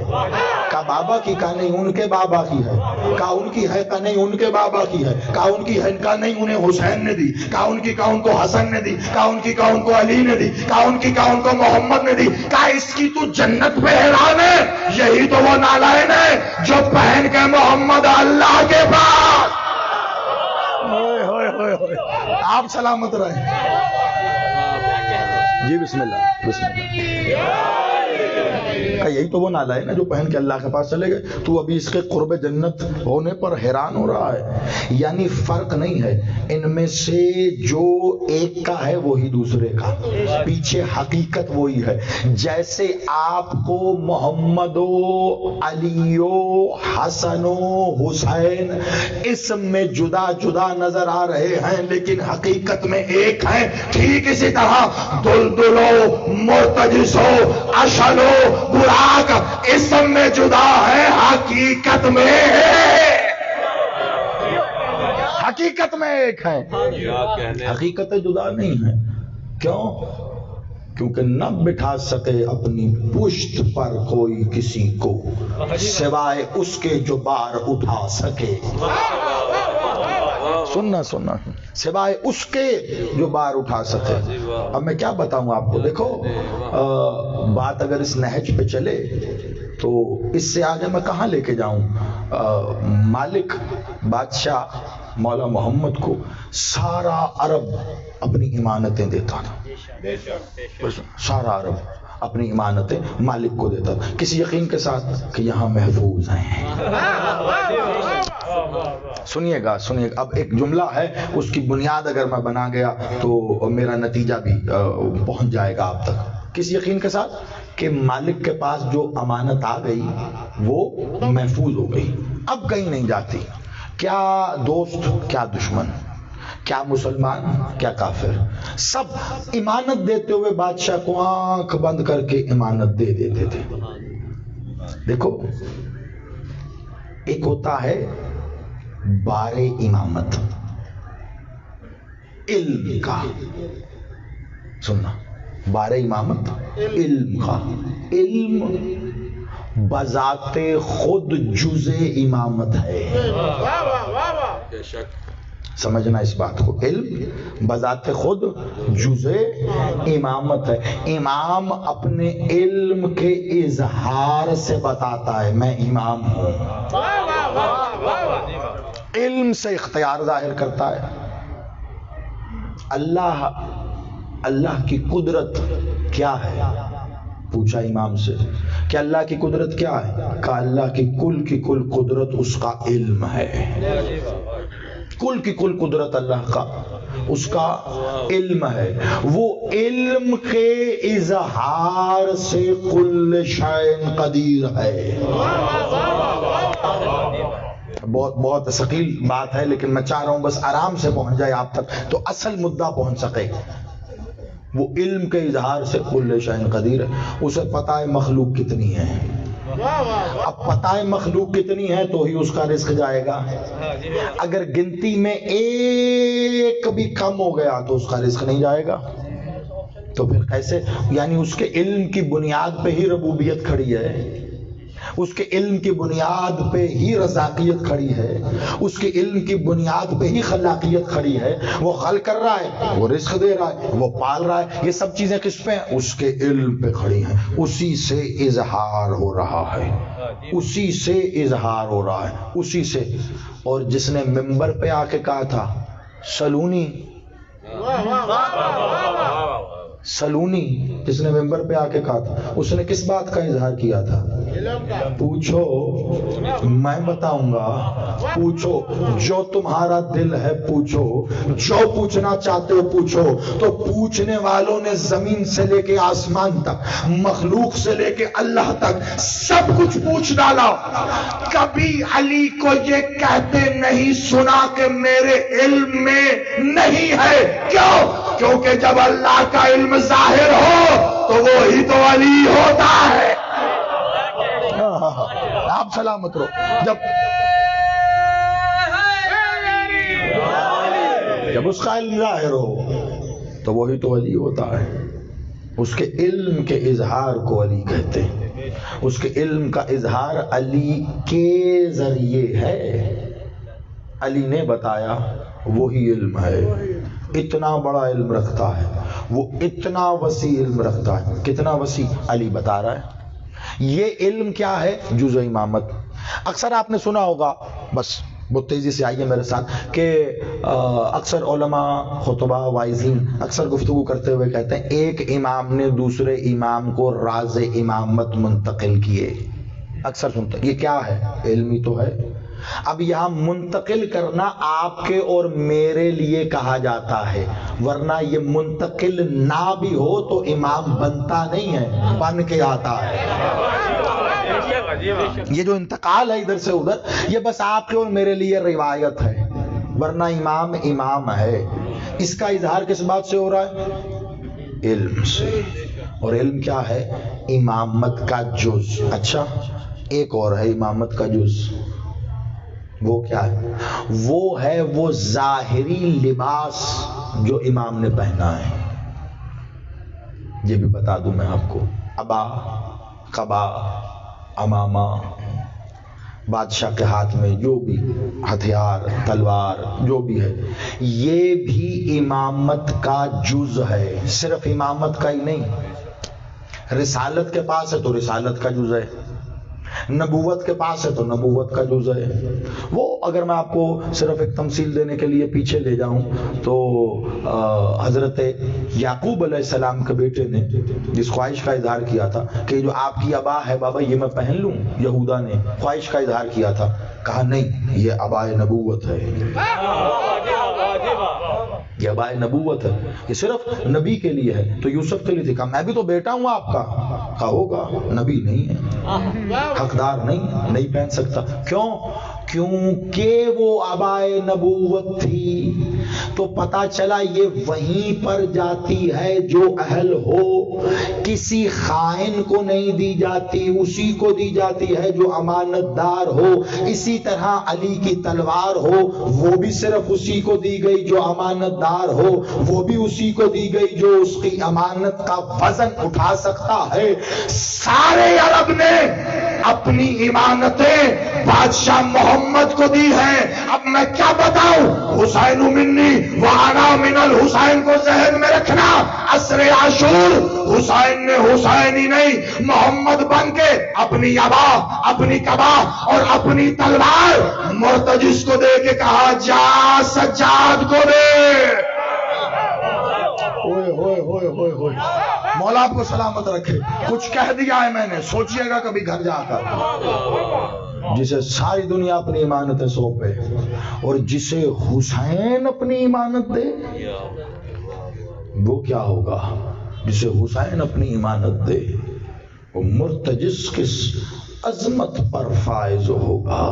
Speaker 3: کہا بابا کی؟ کہا نہیں ان کے بابا کی ہے. کہا ان کی ہے؟ کہا نہیں ان کے بابا کی ہے. کہا ان کی ہے؟ کہا نہیں انہیں حسین نے دی. کہا ان کی؟ کہا ان کو حسن نے دی. کہا ان کی؟ کہا ان کو علی نے دی. کہا ان کی؟ کہا ان کو محمد نے دی. کہا اس کی تو جنت پہ حیران ہے, یہی تو وہ نالائن ہے جو پہن کے محمد اللہ کے پاس. آپ سلامت رہیں. جی بسم اللہ, بسم اللہ. یہی تو وہ نالا ہے نا جو پہن کے اللہ کے پاس چلے گئے. تو ابھی اس کے قرب جنت ہونے پر حیران ہو رہا ہے. یعنی فرق نہیں ہے, ان میں سے جو ایک کا ہے وہی دوسرے کا, پیچھے حقیقت وہی ہے. جیسے آپ کو محمد و علی و حسن و حسین اسم میں جدا جدا نظر آ رہے ہیں, لیکن حقیقت میں ایک ہیں. ٹھیک اسی طرح دلدلو, مرتجسو, اشلو, براق اسم میں جدا ہے, حقیقت میں حقیقت میں ایک ہے. حقیقتیں جدا نہیں ہیں. کیوں؟ کیونکہ نہ بٹھا سکے اپنی پشت پر کوئی کسی کو سوائے اس کے جو بار اٹھا سکے. سننا سوائے اس کے جو بار اٹھا سکے. اب میں کیا بتاؤں آپ کو, دیکھو بات اگر اس نہج پہ چلے تو اس سے آگے میں کہاں لے کے جاؤں. مالک بادشاہ مولا محمد کو سارا عرب اپنی امانتیں دیتا تھا, سارا عرب اپنی امانتیں مالک کو دیتا تھا, کسی یقین کے ساتھ کہ یہاں محفوظ ہیں. سنیے گا. اب ایک جملہ ہے, اس کی بنیاد اگر میں بنا گیا تو میرا نتیجہ بھی پہنچ جائے گا آپ تک. کس یقین کے ساتھ کہ مالک کے پاس جو امانت آ گئی وہ محفوظ ہو گئی, اب کہیں نہیں جاتی. کیا دوست, کیا دشمن, کیا مسلمان, کیا کافر, سب امانت دیتے ہوئے بادشاہ کو آنکھ بند کر کے امانت دے دیتے تھے. دیکھو ایک ہوتا ہے بار امامت علم کا, سننا, بار امامت علم کا. علم بذات خود جز امامت ہے. سمجھنا اس بات کو, علم بذات خود جز امامت ہے. امام اپنے علم کے اظہار سے بتاتا ہے میں امام ہوں, علم سے اختیار ظاہر کرتا ہے. اللہ کی قدرت کیا ہے پوچھا امام سے کہ اللہ کی قدرت کیا ہے؟ کہا اللہ کی کل قدرت اس کا علم ہے. کل کی کل قدرت اللہ کا اس کا علم ہے. وہ علم کے اظہار سے کل شیء قدیر ہے. بہت ثقیل بات ہے, لیکن میں چاہ رہا ہوں بس آرام سے پہنچ جائے آپ تک تو اصل مدعا پہنچ سکے. وہ علم کے اظہار سے کل شیء قدیر ہے. اسے پتہ ہے مخلوق کتنی ہے. اب پتہ ہے مخلوق کتنی ہے تو ہی اس کا رزق جائے گا. اگر گنتی میں ایک بھی کم ہو گیا تو اس کا رزق نہیں جائے گا. تو پھر کیسے؟ یعنی اس کے علم کی بنیاد پہ ہی ربوبیت کھڑی ہے، اس کے علم کی بنیاد پہ ہی رزاقیت کھڑی ہے، اس کے علم کی بنیاد پہ ہی خلاقیت کھڑی ہے. وہ خلق کر رہا ہے، وہ رزق دے رہا ہے، وہ پال رہا ہے. یہ سب چیزیں کس پہ ہیں؟ اس کے علم پہ کھڑی ہیں. اسی سے اظہار ہو رہا ہے، اسی سے اظہار ہو رہا ہے، اسی سے. اور جس نے منبر پہ آ کے کہا تھا سلونی، سلونی، جس نے منبر پہ آ کے کہا تھا، اس نے کس بات کا اظہار کیا تھا؟ پوچھو، میں بتاؤں گا. پوچھو جو تمہارا دل ہے، پوچھو جو پوچھنا چاہتے ہو پوچھو. تو پوچھنے والوں نے زمین سے لے کے آسمان تک، مخلوق سے لے کے اللہ تک سب کچھ پوچھ ڈالا. کبھی علی کو یہ کہتے نہیں سنا کہ میرے علم میں نہیں ہے. کیوں؟ کیونکہ جب اللہ کا علم ظاہر ہو تو وہی تو علی ہوتا ہے. آپ سلامت رہو. جب اس کا علم ظاہر ہو تو وہی تو علی ہوتا ہے. اس کے علم کے اظہار کو علی کہتے ہیں. اس کے علم کا اظہار علی کے ذریعے ہے. علی نے بتایا، وہی علم ہے. اتنا بڑا علم رکھتا ہے وہ، اتنا وسیع علم رکھتا ہے. کتنا وسیع؟ علی بتا رہا ہے. یہ علم کیا ہے؟ جز امامت. اکثر آپ نے سنا ہوگا، بس بہت تیزی سے آئیے میرے ساتھ، کہ اکثر علماء، خطبہ، واعظین اکثر گفتگو کرتے ہوئے کہتے ہیں ایک امام نے دوسرے امام کو راز امامت منتقل کیے. اکثر سنتے ہیں. یہ کیا ہے؟ علمی تو ہے. اب یہاں منتقل کرنا آپ کے اور میرے لیے کہا جاتا ہے، ورنہ یہ منتقل نہ بھی ہو تو امام بنتا نہیں ہے، بن کے آتا ہے. یہ جو انتقال ہے ادھر سے ادھر، یہ بس آپ کے اور میرے لیے روایت ہے، ورنہ امام امام ہے. اس کا اظہار کس بات سے ہو رہا ہے؟ علم سے. اور علم کیا ہے؟ امامت کا جز. اچھا، ایک اور ہے امامت کا جز. وہ کیا ہے؟ وہ ہے وہ ظاہری لباس جو امام نے پہنا ہے. یہ بھی بتا دوں میں آپ کو، ابا، قبا، امامہ، بادشاہ کے ہاتھ میں جو بھی ہتھیار، تلوار جو بھی ہے، یہ بھی امامت کا جز ہے. صرف امامت کا ہی نہیں، رسالت کے پاس ہے تو رسالت کا جز ہے، نبوت کے پاس ہے تو نبوت کا جز ہے. وہ اگر میں آپ کو صرف ایک تمثیل دینے کے لیے پیچھے لے جاؤں تو حضرت یعقوب علیہ السلام کے بیٹے نے جس خواہش کا اظہار کیا تھا کہ جو آپ کی ابا ہے بابا یہ میں پہن لوں، یہودا نے خواہش کا اظہار کیا تھا. کہا نہیں، یہ ابائے نبوت ہے، یہ ابائے نبوت ہے، یہ صرف نبی کے لیے ہے. تو یوسف کے لیے تھی. کہا میں بھی تو بیٹا ہوں آپ کا. کہا ہوگا، نبی نہیں ہے، حقدار نہیں پہن سکتا. کیوں؟ کیونکہ وہ ابائے نبوت تھی. تو پتا چلا یہ وہیں پر جاتی ہے جو اہل ہو، کسی خائن کو نہیں دی جاتی، اسی کو دی جاتی ہے جو امانت دار ہو. اسی طرح علی کی تلوار ہو، وہ بھی صرف اسی کو دی گئی جو امانت دار ہو، وہ بھی اسی کو دی گئی جو اس کی امانت کا وزن اٹھا سکتا ہے. سارے عرب نے اپنی امانتیں بادشاہ محمد کو دی ہیں. اب میں کیا بتاؤں؟ حسین منی وانا من الحسین کو ذہن میں رکھنا. عصر عاشور حسین نے حسین ہی نہیں، محمد بن کے اپنی ابا، اپنی قبا اور اپنی تلوار مرتجس کو دے کے کہا جا سجاد کو دے. ہوئے ہوئے ہوئے ہوئے ہوئے. مولا آپ کو سلامت رکھے. کچھ کہہ دیا ہے میں نے، سوچئے گا کبھی گھر جا کر. جسے ساری دنیا اپنی امانتیں سونپے اور جسے حسین اپنی امانت دے، وہ کیا ہوگا؟ جسے حسین اپنی امانت دے وہ مرتجس کس عظمت پر فائز ہوگا.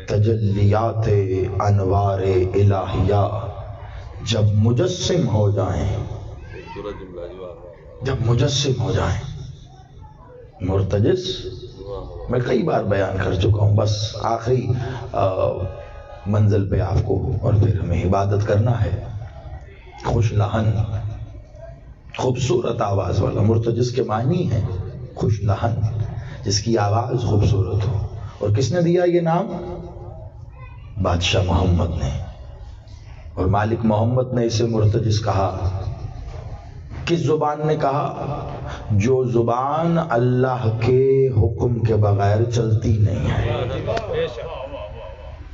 Speaker 3: تجلیات انوار الہیہ جب مجسم ہو جائیں جب مجسم ہو جائیں مرتجس، میں کئی بار بیان کر چکا ہوں، بس آخری منزل پہ آپ کو اور پھر ہمیں عبادت کرنا ہے. خوش لہن، خوبصورت آواز والا. مرتجس کے معنی ہے خوش لہن، جس کی آواز خوبصورت ہو. اور کس نے دیا یہ نام؟ بادشاہ محمد نے. اور مالک محمد نے اسے مرتجس کہا. کس زبان نے کہا؟ جو زبان اللہ کے حکم کے بغیر چلتی نہیں ہے.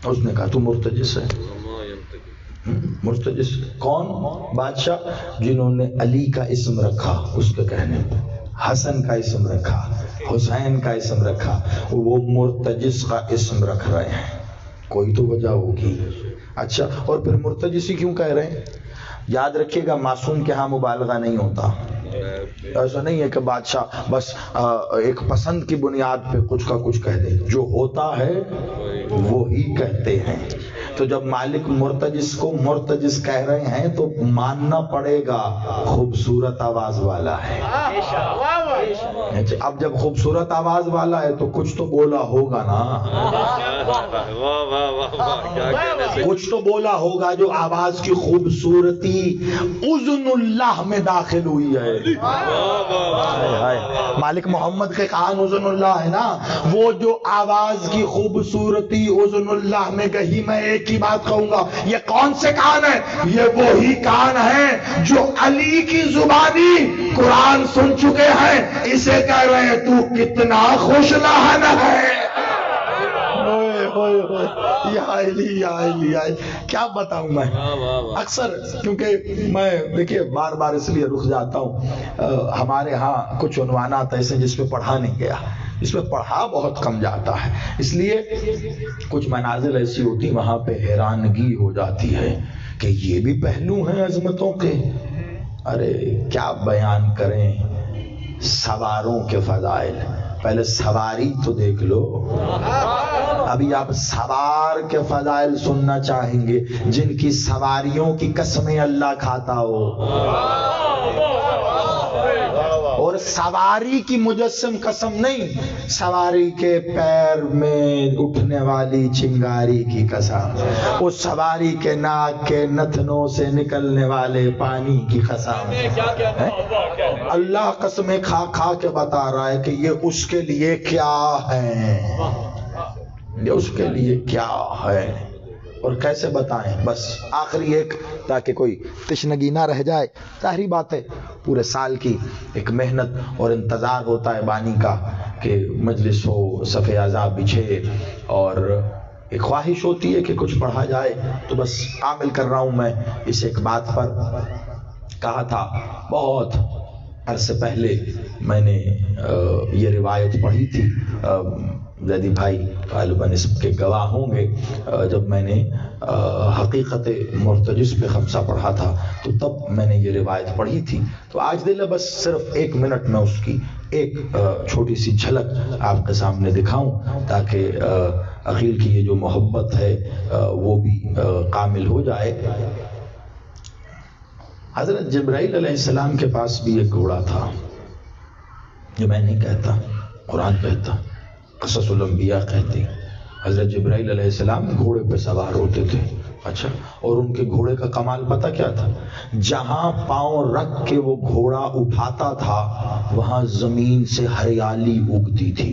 Speaker 3: اس نے کہا تو مرتجس ہے. مرتجس کون؟ بادشاہ جنہوں نے علی کا اسم رکھا اس کے کہنے پہ، حسن کا اسم رکھا، حسین کا اسم رکھا، وہ مرتجس کا اسم رکھ رہے ہیں. کوئی تو وجہ ہوگی. اچھا، اور پھر مرتجسی کیوں کہہ رہے ہیں؟ یاد رکھیے گا معصوم کے ہاں مبالغہ نہیں ہوتا. ایسا نہیں ہے کہ بادشاہ بس ایک پسند کی بنیاد پہ کچھ کا کچھ کہہ دے. جو ہوتا ہے وہی کہتے ہیں. تو جب مالک مرتجس کو مرتجس کہہ رہے ہیں تو ماننا پڑے گا خوبصورت آواز والا ہے. اب جب خوبصورت آواز والا ہے تو کچھ تو بولا ہوگا نا. کچھ تو بولا ہوگا جو آواز کی خوبصورتی اذن اللہ میں داخل ہوئی ہے. مالک محمد کے کان اذن اللہ ہے نا. وہ جو آواز کی خوبصورتی اذن اللہ میں گئی. میں ایک ہی بات کہوں گا، یہ کون سے کان ہیں؟ یہ وہی کان ہیں جو علی کی زبانی قرآن سن چکے ہیں. اسے کہہ رہے ہیں تو کتنا خوش لہن ہے. یا علی کیا بتاؤں میں. اکثر کیونکہ میں دیکھیے بار بار اس لیے رک جاتا ہوں، ہمارے ہاں کچھ عنوانات ایسے جس پہ پڑھا نہیں گیا، اس میں پڑھا بہت کم جاتا ہے. اس لیے کچھ مناظر ایسی ہوتی وہاں پہ حیرانگی ہو جاتی ہے کہ یہ بھی پہلو ہیں عظمتوں کے. ارے کیا بیان کریں سواروں کے فضائل. پہلے سواری تو دیکھ لو. ابھی آپ سوار کے فضائل سننا چاہیں گے جن کی سواریوں کی قسمیں اللہ کھاتا ہو. اور سواری کی مجسم قسم نہیں، سواری کے پیر میں اٹھنے والی چنگاری کی قسم، اس سواری کے ناک کے نتنوں سے نکلنے والے پانی کی قسم. اللہ قسمیں کھا کھا کے بتا رہا ہے کہ یہ اس کے لیے کیا ہے، یہ اس کے لیے کیا ہے. اور کیسے بتائیں؟ بس آخری ایک، تاکہ کوئی تشنگی نہ رہ جائے. ظاہری بات ہے پورے سال کی ایک محنت اور انتظار ہوتا ہے بانی کا کہ مجلس ہو، صف عذاب بچھے، اور ایک خواہش ہوتی ہے کہ کچھ پڑھا جائے. تو بس عامل کر رہا ہوں میں اس ایک بات پر. کہا تھا بہت عرصے پہلے میں نے یہ روایت پڑھی تھی، زیدی بھائی غالباً اس کے گواہ ہوں گے. جب میں نے حقیقت مرتجس پہ خمسہ پڑھا تھا تو تب میں نے یہ روایت پڑھی تھی. تو آج دل ہے بس صرف 1 منٹ میں اس کی ایک چھوٹی سی جھلک آپ کے سامنے دکھاؤں تاکہ عقیل کی یہ جو محبت ہے وہ بھی کامل ہو جائے. حضرت جبرائیل علیہ السلام کے پاس بھی ایک گھوڑا تھا. جو میں نہیں کہتا، قرآن کہتا، قصص الانبیاء کہتی. حضرت جبرائیل علیہ السلام گھوڑے پہ سوار ہوتے تھے. اچھا، اور ان کے گھوڑے کا کمال پتہ کیا تھا؟ جہاں پاؤں رکھ کے وہ گھوڑا اٹھاتا تھا وہاں زمین سے ہریالی اگتی تھی.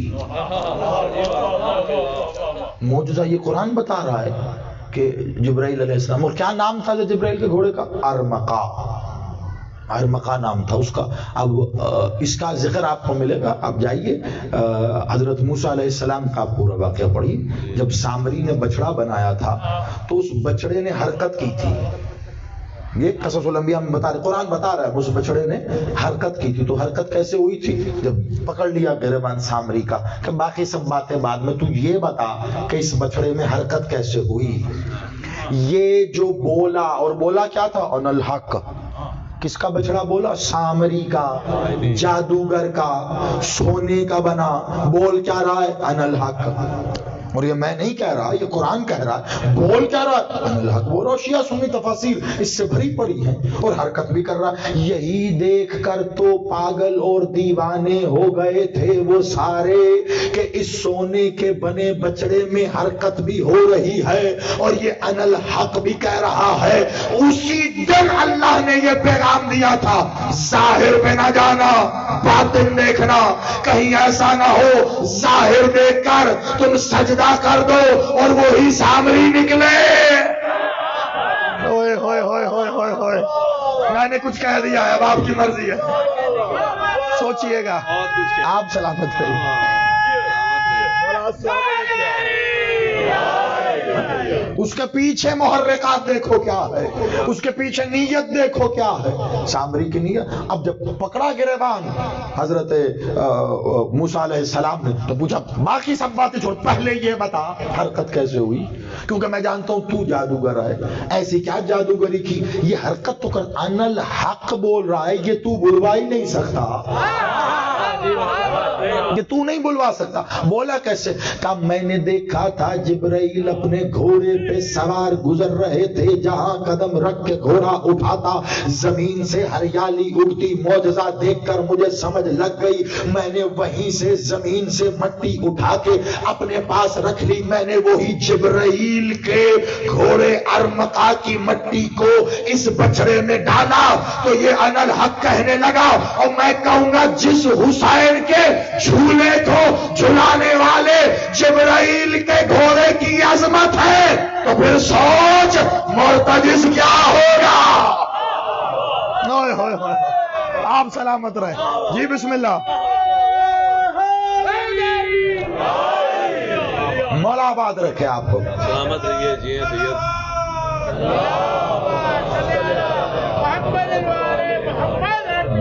Speaker 3: معجزہ یہ قرآن بتا رہا ہے کہ جبرائیل علیہ السلام. اور کیا نام تھا جبرائیل کے گھوڑے کا؟ ارمقا. ارمقا نام تھا اس کا. اب اس کا ذکر آپ کو ملے گا، آپ جائیے حضرت موسیٰ علیہ السلام کا پورا واقعہ پڑھیے. جب سامری نے بچڑا بنایا تھا تو اس بچڑے نے حرکت کی تھی. یہ قصص الانبیاء میں بتا رہے، قرآن بتا رہا ہے اس بچڑے نے حرکت کی تھی. تو حرکت کیسے ہوئی تھی؟ جب پکڑ لیا گریبان سامری کا کہ باقی سب باتیں بعد میں، تو یہ بتا کہ اس بچڑے میں حرکت کیسے ہوئی. یہ جو بولا، اور بولا کیا تھا؟ ان الحق. کس کا بچڑا بولا؟ سامری کا، جادوگر کا، سونے کا بنا. بول کیا رہا ہے؟ ان الحق. اور یہ میں نہیں کہہ رہا، یہ قرآن کہہ رہا ہے، بول کہہ رہا ہے، الحق بول رہا، شیعہ سنی تفاسیر اس سے بھری پڑی ہیں، اور حرکت بھی کر رہا ہے۔ یہی دیکھ کر تو پاگل اور دیوانے ہو گئے تھے وہ سارے کہ اس سونے کے بنے بچڑے میں حرکت بھی ہو رہی ہے اور یہ ان الحق بھی کہہ رہا ہے۔ اسی دن اللہ نے یہ پیغام دیا تھا، ظاہر میں نہ جانا، باطن دیکھنا، کہیں ایسا نہ ہو ظاہر دیکھ کر تم سجدہ کر دو اور وہی سامری نکلے۔ ہوئے ہوئے ہوئے ہوئے ہوئے ہوئے، میں نے کچھ کہہ دیا ہے، اب آپ کی مرضی ہے، سوچئے گا۔ آپ سلامت رہیے۔ اس کے پیچھے محرکات دیکھو کیا ہے، اس کے پیچھے نیت دیکھو کیا ہے، سامری کی نیت۔ اب جب پکڑا گریبان حضرت موسیٰ علیہ السلام نے تو پوچھا باقی سب باتیں چھوڑ، پہلے یہ بتا حرکت کیسے ہوئی، کیونکہ میں جانتا ہوں تو جادوگر ہے۔ ایسی کیا جادوگری کی، یہ حرکت تو کر، ان الحق بول رہا ہے، یہ تو بلوا ہی نہیں سکتا، یہ تو نہیں بلوا سکتا۔ بولا کیسے؟ کہا میں نے دیکھا تھا جبرائیل اپنے گھوڑے پہ سوار گزر رہے تھے، جہاں قدم رکھ کے گھوڑا اٹھاتا زمین سے ہریالی اگتی، معجزہ دیکھ کر مجھے سمجھ لگ گئی، میں نے وہیں سے زمین سے مٹی اٹھا کے اپنے پاس رکھ لی، میں نے وہی جبرائیل کے گھوڑے ارمقا کی مٹی کو اس بچڑے میں ڈالا، تو یہ ان الحق کہنے لگا، اور میں کہوں گا جس حسین کے جھولے کو جھلانے والے جبرائیل کے گھوڑے کی عظمت ہے، تو پھر سوچ مرتجز کیا ہوگا۔ آپ سلامت رہے جی، بسم اللہ۔ مولا آباد رکھے آپ کو،
Speaker 2: سلامت رہیے جی سید۔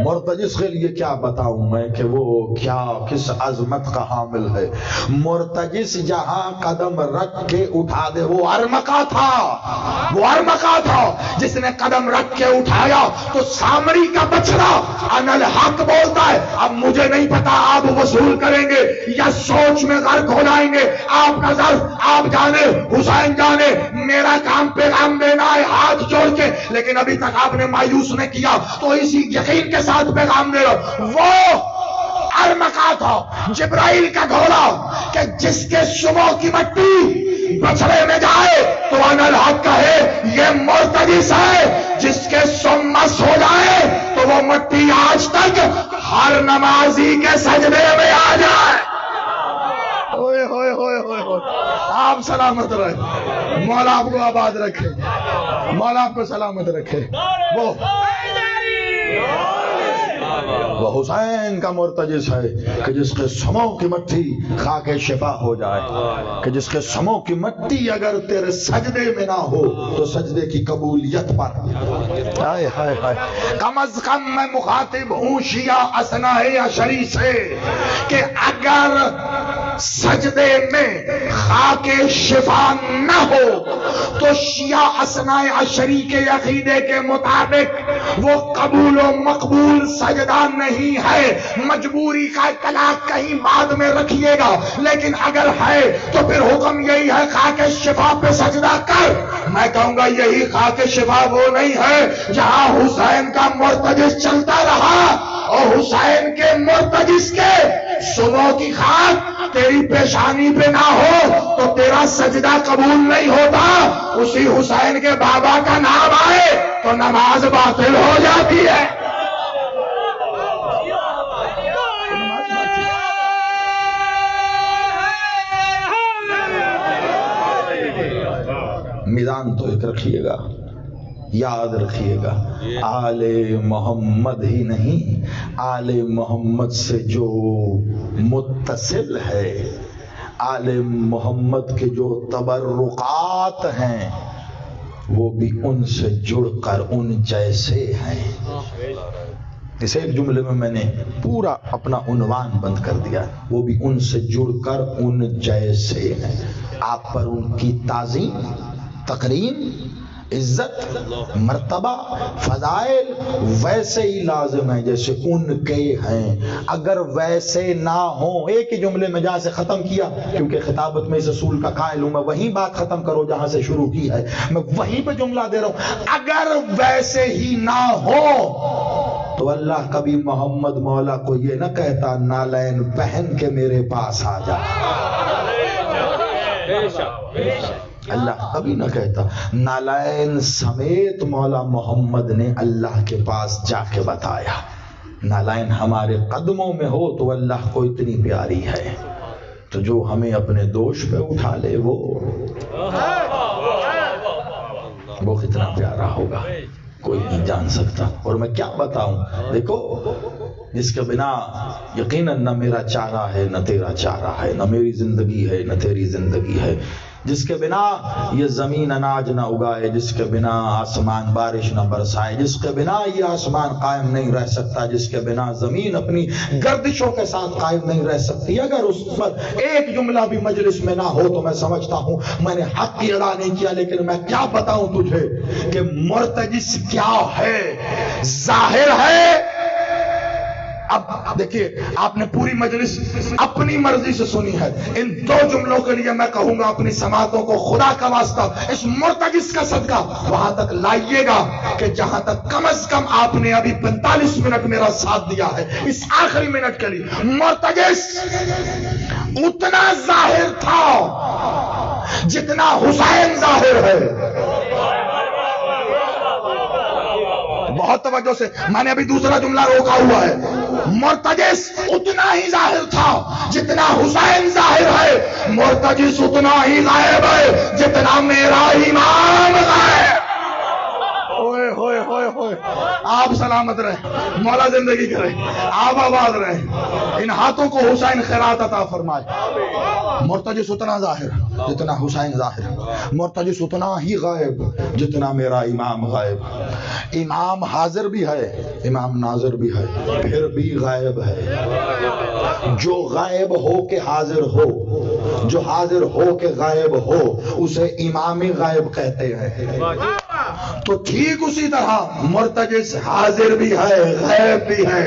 Speaker 3: مرتجز کے لیے کیا بتاؤں میں کہ وہ کیا کس عظمت کا حامل ہے۔ مرتجز جہاں قدم رکھ کے اٹھا دے، وہ ارمقا تھا، وہ ارمقا تھا جس نے قدم رکھ کے اٹھایا، تو سامری کا بچڑا ان الحق بولتا ہے۔ اب مجھے نہیں پتا آپ وصول کریں گے یا سوچ میں غرق ہو جائیں گے، آپ کا ظرف آپ جانے، حسین جانے، میرا کام پیغام دینا ہے ہاتھ جوڑ کے، لیکن ابھی تک آپ نے مایوس نہیں کیا، تو اسی یقین کے ساتھ پیغام دے رہا، وہ ارمقا تھا جبرائیل کا گھوڑا کہ جس کے شموں کی مٹی بچڑے میں جائے تو ان الحق کہے یہ مرتجز ہے، جس کے سم مس ہو جائے تو وہ مٹی آج تک ہر نمازی کے سجدے میں آ جائے۔ ہوئے ہوئے ہوئے ہوئے ہوئے، آپ سلامت رہے، مولا آپ کو آباد رکھے، مولا آپ کو سلامت رکھے۔ وہ حسین کا مرتجز ہے کہ جس کے سموں کی مٹی کھا کے شفا ہو جائے، کہ جس کے سموں کی مٹی اگر تیرے سجدے میں نہ ہو تو سجدے کی قبولیت پر ہائے ہائے ہائے۔ کم از کم میں مخاطب ہوں شیعہ اثناء عشری سے کہ اگر سجدے میں خاک شفا نہ ہو تو شیعہ اثناء عشری کے عقیدے کے مطابق وہ قبول و مقبول سجدہ نہیں ہے، مجبوری کا اطلاق کہیں بعد میں رکھیے گا، لیکن اگر ہے تو پھر حکم یہی ہے خاک شفا پہ سجدہ کر۔ میں کہوں گا یہی خاک شفا وہ نہیں ہے جہاں حسین کا مرتجز چلتا رہا، اور حسین کے مرتجز کے صبح کی خاک تیری پیشانی پہ نہ ہو تو تیرا سجدہ قبول نہیں ہوتا، اسی حسین کے بابا کا نام آئے تو نماز باطل ہو جاتی ہے۔ میدان تو ایک رکھیے گا، یاد رکھیے گا، آل محمد ہی نہیں، آل محمد سے جو متصل ہے، آل محمد کے جو تبرکات ہیں وہ بھی ان سے جڑ کر ان جیسے ہیں۔ اس ایک جملے میں نے پورا اپنا عنوان بند کر دیا، وہ بھی ان سے جڑ کر ان جیسے ہیں۔ آپ پر ان کی تعظیم، تقریم، عزت مرتبہ فضائل ویسے ہی لازم ہیں جیسے ان کے ہیں. اگر ویسے نہ ہوں، ایک ہی جملے میں جہاں سے ختم کیا، کیونکہ خطابت میں اس اصول کا قائل ہوں، میں وہیں بات ختم کرو جہاں سے شروع کی ہے، میں وہیں پہ جملہ دے رہا ہوں. اگر ویسے ہی نہ ہو تو اللہ کبھی محمد مولا کو یہ نہ کہتا نالین پہن کے میرے پاس آ جا. اللہ کبھی نہ کہتا. نالین سمیت مولا محمد نے اللہ کے پاس جا کے بتایا. نالین ہمارے قدموں میں ہو تو اللہ کو اتنی پیاری ہے، تو جو ہمیں اپنے دوش پہ اٹھا لے وہ کتنا پیارا ہوگا کوئی نہیں جان سکتا. اور میں کیا بتاؤں، دیکھو جس کے بنا یقیناً نہ میرا چارہ ہے نہ تیرا چارہ ہے، نہ میری زندگی ہے نہ تیری زندگی ہے، جس کے بنا یہ زمین اناج نہ اگائے، جس کے بنا آسمان بارش نہ برسائے، جس کے بنا یہ آسمان قائم نہیں رہ سکتا، جس کے بنا زمین اپنی گردشوں کے ساتھ قائم نہیں رہ سکتی. اگر اس پر ایک جملہ بھی مجلس میں نہ ہو تو میں سمجھتا ہوں میں نے حق کی ادا نہیں کیا. لیکن میں کیا بتاؤں تجھے کہ مرتجس کیا ہے، ظاہر ہے. اب دیکھیے آپ نے پوری مجلس اپنی مرضی سے سنی ہے، ان دو جملوں کے لیے میں کہوں گا اپنی سماعتوں کو خدا کا واسطہ اس مرتجس کا صدقہ وہاں تک لائیے گا کہ جہاں تک کم از کم آپ نے ابھی 45 منٹ میرا ساتھ دیا ہے، اس آخری منٹ کے لیے مرتجس اتنا ظاہر تھا جتنا حسین ظاہر ہے. بہت توجہ سے، میں نے ابھی دوسرا جملہ روکا ہوا ہے. مرتجس اتنا ہی ظاہر تھا جتنا حسین ظاہر ہے. مرتجس اتنا ہی غائب ہے جتنا میرا امام غائب. ہوئے ہوئے ہوئے ہوئے. آپ سلامت رہیں، مولا زندگی کرے، آپ آباد رہیں. ان ہاتھوں کو حسین خیرات عطا فرمائے. مرتجس اتنا ظاہر جتنا حسین ظاہر، مرتجس اتنا ہی غائب جتنا میرا امام غائب. امام حاضر بھی ہے، امام ناظر بھی ہے، پھر بھی غائب ہے. جو غائب ہو کے حاضر ہو، جو حاضر ہو کے غائب ہو، اسے امام غائب کہتے ہیں. تو ٹھیک اسی طرح مرتجس حاضر بھی ہے غائب بھی ہے،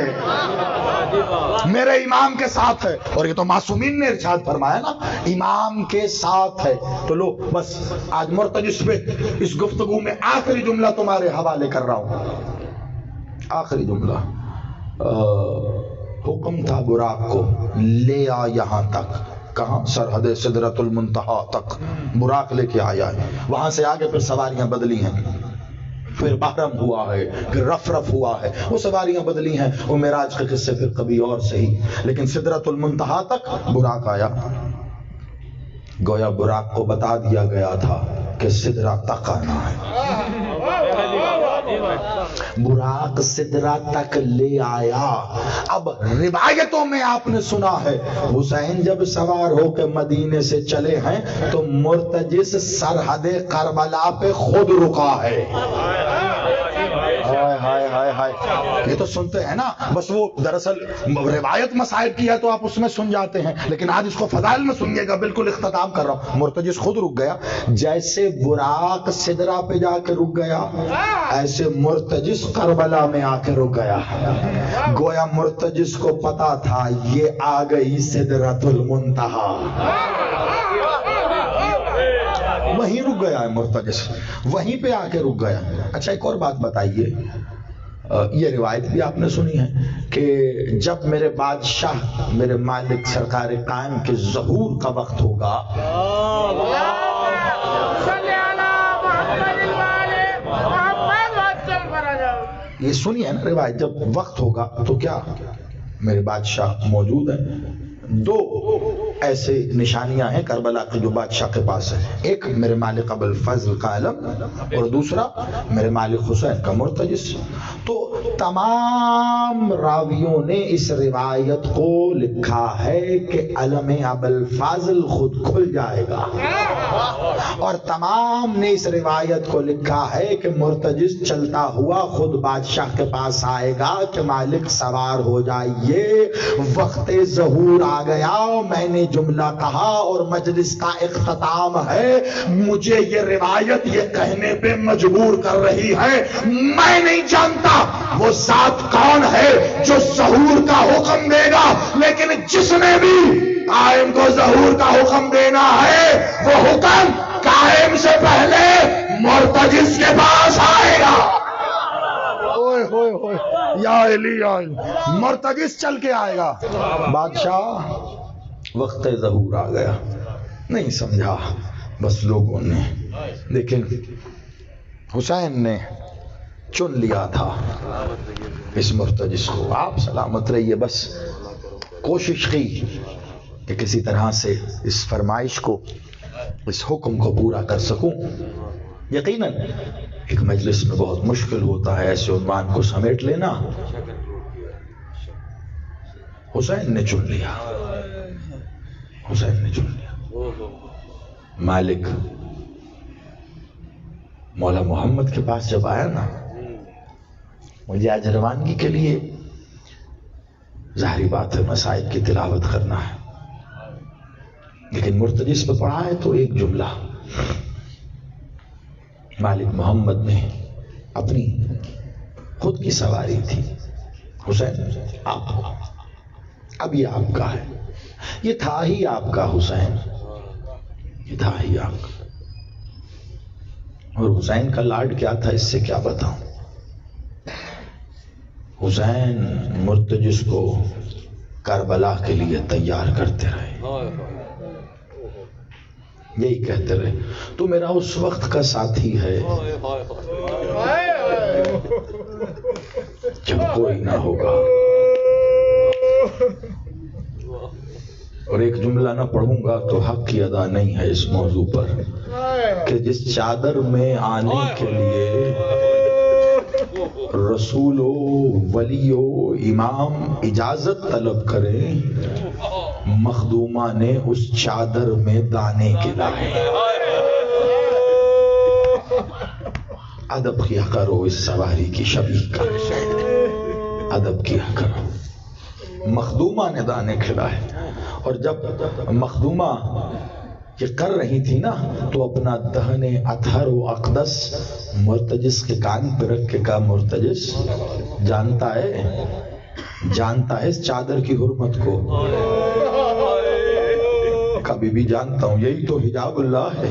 Speaker 3: میرے امام کے ساتھ ہے. اور یہ تو معصومین نے ارشاد فرمایا نا امام کے ساتھ ہے. تو لو بس آج مرتجس پہ اس گفتگو میں آخری جملہ تمہارے حوالے کر رہا ہوں. آخری جملہ، حکم تھا براق کو لے آ یہاں تک. کہاں؟ سرحد سدرۃ المنتہا تک براق لے کے آیا ہے. وہاں سے آگے پھر سواریاں بدلی ہیں، پھر بحرم ہوا ہے، پھر رف رف ہوا ہے، وہ سواریاں بدلی ہیں. وہ معراج کے قصے پھر کبھی اور صحیح، لیکن سدرۃ المنتہا تک براق آیا. گویا براق کو بتا دیا گیا تھا کہ سدرہ تک آنا ہے. براق سدرہ تک لے آیا. اب روایتوں میں آپ نے سنا ہے حسین جب سوار ہو کے مدینے سے چلے ہیں تو مرتجس سرحد کربلا پہ خود رکا ہے. ہائے ہائے ہائے ہائے. یہ تو سنتے ہیں نا، بس وہ دراصل روایت مصائب کی ہے تو آپ اس میں سن جاتے ہیں، لیکن آج اس کو فضائل میں سنیے گا. بالکل اختتام کر رہا ہوں. مرتجس خود رک گیا. جیسے براق سدرہ پہ جا کے رک گیا ایسے مرتجس کربلا میں آ کے رک گیا. گویا مرتجس کو پتا تھا یہ آ گئی سدرۃ المنتہا. وہیں رک گیا ہے مرتجس، وہیں پہ آ کے رک گیا. اچھا ایک اور بات بتائیے، یہ روایت بھی آپ نے سنی ہے کہ جب میرے بادشاہ میرے مالک سرکار قائم کے ظہور کا وقت ہوگا، یہ سنی ہے نا روایت، جب وقت ہوگا تو کیا میرے بادشاہ موجود ہیں. دو ایسے نشانیاں ہیں کربلا کی جو بادشاہ کے پاس ہے. ایک میرے مالک ابو الفضل کا علم اور دوسرا میرے مالک حسین کا مرتجس. تو تمام راویوں نے اس روایت کو لکھا ہے کہ علم ابوالفضل خود کھل جائے گا، اور تمام نے اس روایت کو لکھا ہے کہ مرتجز چلتا ہوا خود بادشاہ کے پاس آئے گا کہ مالک سوار ہو جائیے، وقت ظہور آ گیا، میں نے جملہ کہا اور مجلس کا اختتام ہے، مجھے یہ روایت یہ کہنے پہ مجبور کر رہی ہے، میں نہیں جانتا وہ ذات کون ہے جو ظہور کا حکم دے گا، لیکن جس نے بھی قائم کو ظہور کا حکم دینا ہے وہ حکم قائم سے پہلے مرتجز کے پاس آئے گا۔ اوئے ہوئے ہوئے یا علی آئے، مرتجز چل کے آئے گا۔ بادشاہ
Speaker 1: وقت ظہور آ گیا،
Speaker 3: نہیں سمجھا بس لوگوں نے، لیکن حسین نے چن لیا تھا اس مرتجز کو۔ آپ سلامت رہیے، بس کوشش کی کہ کسی طرح سے اس فرمائش کو، اس حکم کو پورا کر سکوں۔ یقیناً ایک مجلس میں بہت مشکل ہوتا ہے ایسے عنوان کو سمیٹ لینا۔ حسین نے چن لیا، حسین نے چن لیا۔
Speaker 1: مالک
Speaker 3: مولا محمد کے پاس جب آیا نا، مجھے آج روانگی کے لیے ظاہری بات ہے مسائل کی تلاوت کرنا ہے، لیکن مرتجز پہ پڑھا ہے تو ایک جملہ مالک محمد نے اپنی خود کی سواری تھی، حسین اب یہ آپ کا ہے، یہ تھا ہی آپ کا حسین، یہ تھا ہی آپ کا۔ اور حسین کا لاڈ کیا تھا اس سے کیا بتاؤں۔ حسین مرتجز کو کربلا کے لیے تیار کرتے رہے، یہی کہتے رہے تو میرا اس وقت کا ساتھی ہے جب کوئی نہ ہوگا۔ اور ایک جملہ نہ پڑھوں گا تو حق کی ادا نہیں ہے اس موضوع پر کہ جس چادر میں آنے کے لیے رسول و ولی و امام اجازت طلب کریں، مخدومہ نے اس چادر میں دانے کھلائے۔ ادب کیا کرو اس سواری کی شبیہ کا، ادب کیا کرو۔ مخدومہ نے دانے کھلائے، اور جب مخدومہ یہ کر رہی تھی نا تو اپنا دہن اطہر و اقدس مرتجز کے کان پہ رکھ کے کہا، مرتجز جانتا ہے اس چادر کی حرمت کو؟ کبھی بھی جانتا ہوں، یہی تو حجاب اللہ ہے،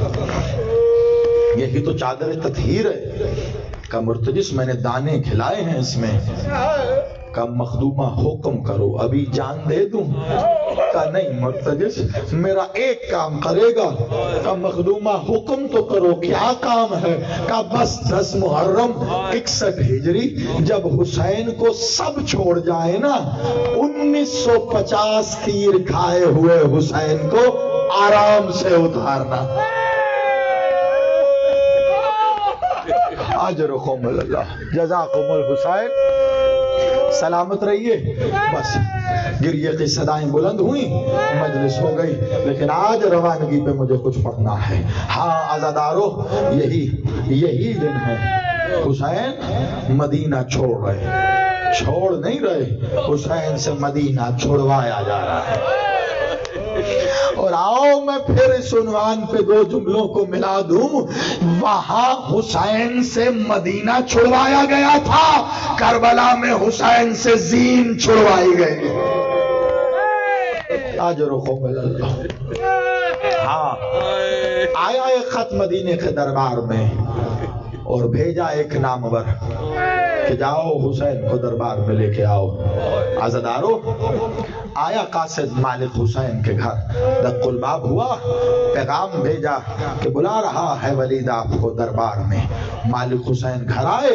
Speaker 3: یہی تو چادر تطہیر ہے۔ کہ مرتجز میں نے دانے کھلائے ہیں اس میں۔ کہ مخدومہ حکم کرو ابھی جان دے دوں؟ کہ نہیں مرتجز میرا ایک کام کرے گا۔ کہ مخدومہ حکم تو کرو، کیا کام ہے؟ کہ بس 10 محرم 61 ہجری جب حسین کو سب چھوڑ جائے نا، 1950 تیر کھائے ہوئے حسین کو آرام سے اتارنا۔ اجرکم اللہ، جزاکم الحسین، سلامت رہیے۔ بس گریے کی صدائیں بلند ہوئیں، مجلس ہو گئی، لیکن آج روانگی پہ مجھے کچھ پڑھنا ہے۔ ہاں عزادارو، یہی دن ہے حسین مدینہ چھوڑ نہیں رہے، حسین سے مدینہ چھوڑوایا جا رہا ہے۔ اور آؤ میں پھر اس عنوان پہ 2 جملوں کو ملا دوں، وہاں حسین سے مدینہ چھڑوایا گیا تھا، کربلا میں حسین سے زین چھڑوائی گئی۔ اجرکم اللہ۔ ہاں آیا ایک خط مدینے کے دربار میں اور بھیجا ایک نامور کہ جاؤ حسین کو دربار میں لے کے آؤ۔ عزادارو، آیا قاصد مالک حسین کے گھر، دق الباب ہوا، پیغام بھیجا کہ بلا رہا ہے ولید آپ کو دربار میں۔ مالک حسین گھر آئے،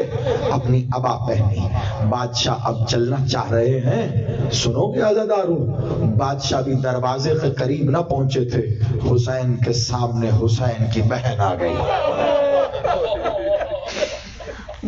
Speaker 3: اپنی عبا پہنی، بادشاہ اب چلنا چاہ رہے ہیں۔ سنو گے عزادارو، بادشاہ بھی دروازے کے قریب نہ پہنچے تھے، حسین کے سامنے حسین کی بہن آ گئی۔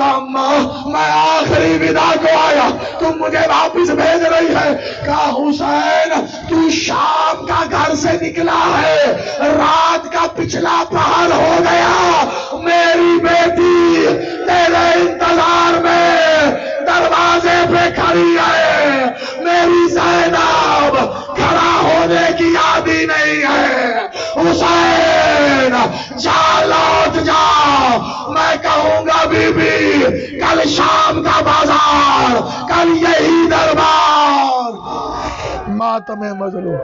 Speaker 3: کہا اماں میں آخری ودا کو آیا، تم مجھے واپس بھیج رہی ہے؟ کہا حسین تو شام کا گھر سے نکلا ہے، رات کا پچھلا پہر ہو گیا، میری بیٹی تیرے انتظار میں دروازے پہ کھڑی ہے، میری زینب کھڑا ہونے کی عادی نہیں ہے۔ حسین جا لوٹ جا، میں کہوں گا بی بی کل شام کا بازار، کل یہی دربار، ماتم مظلوم۔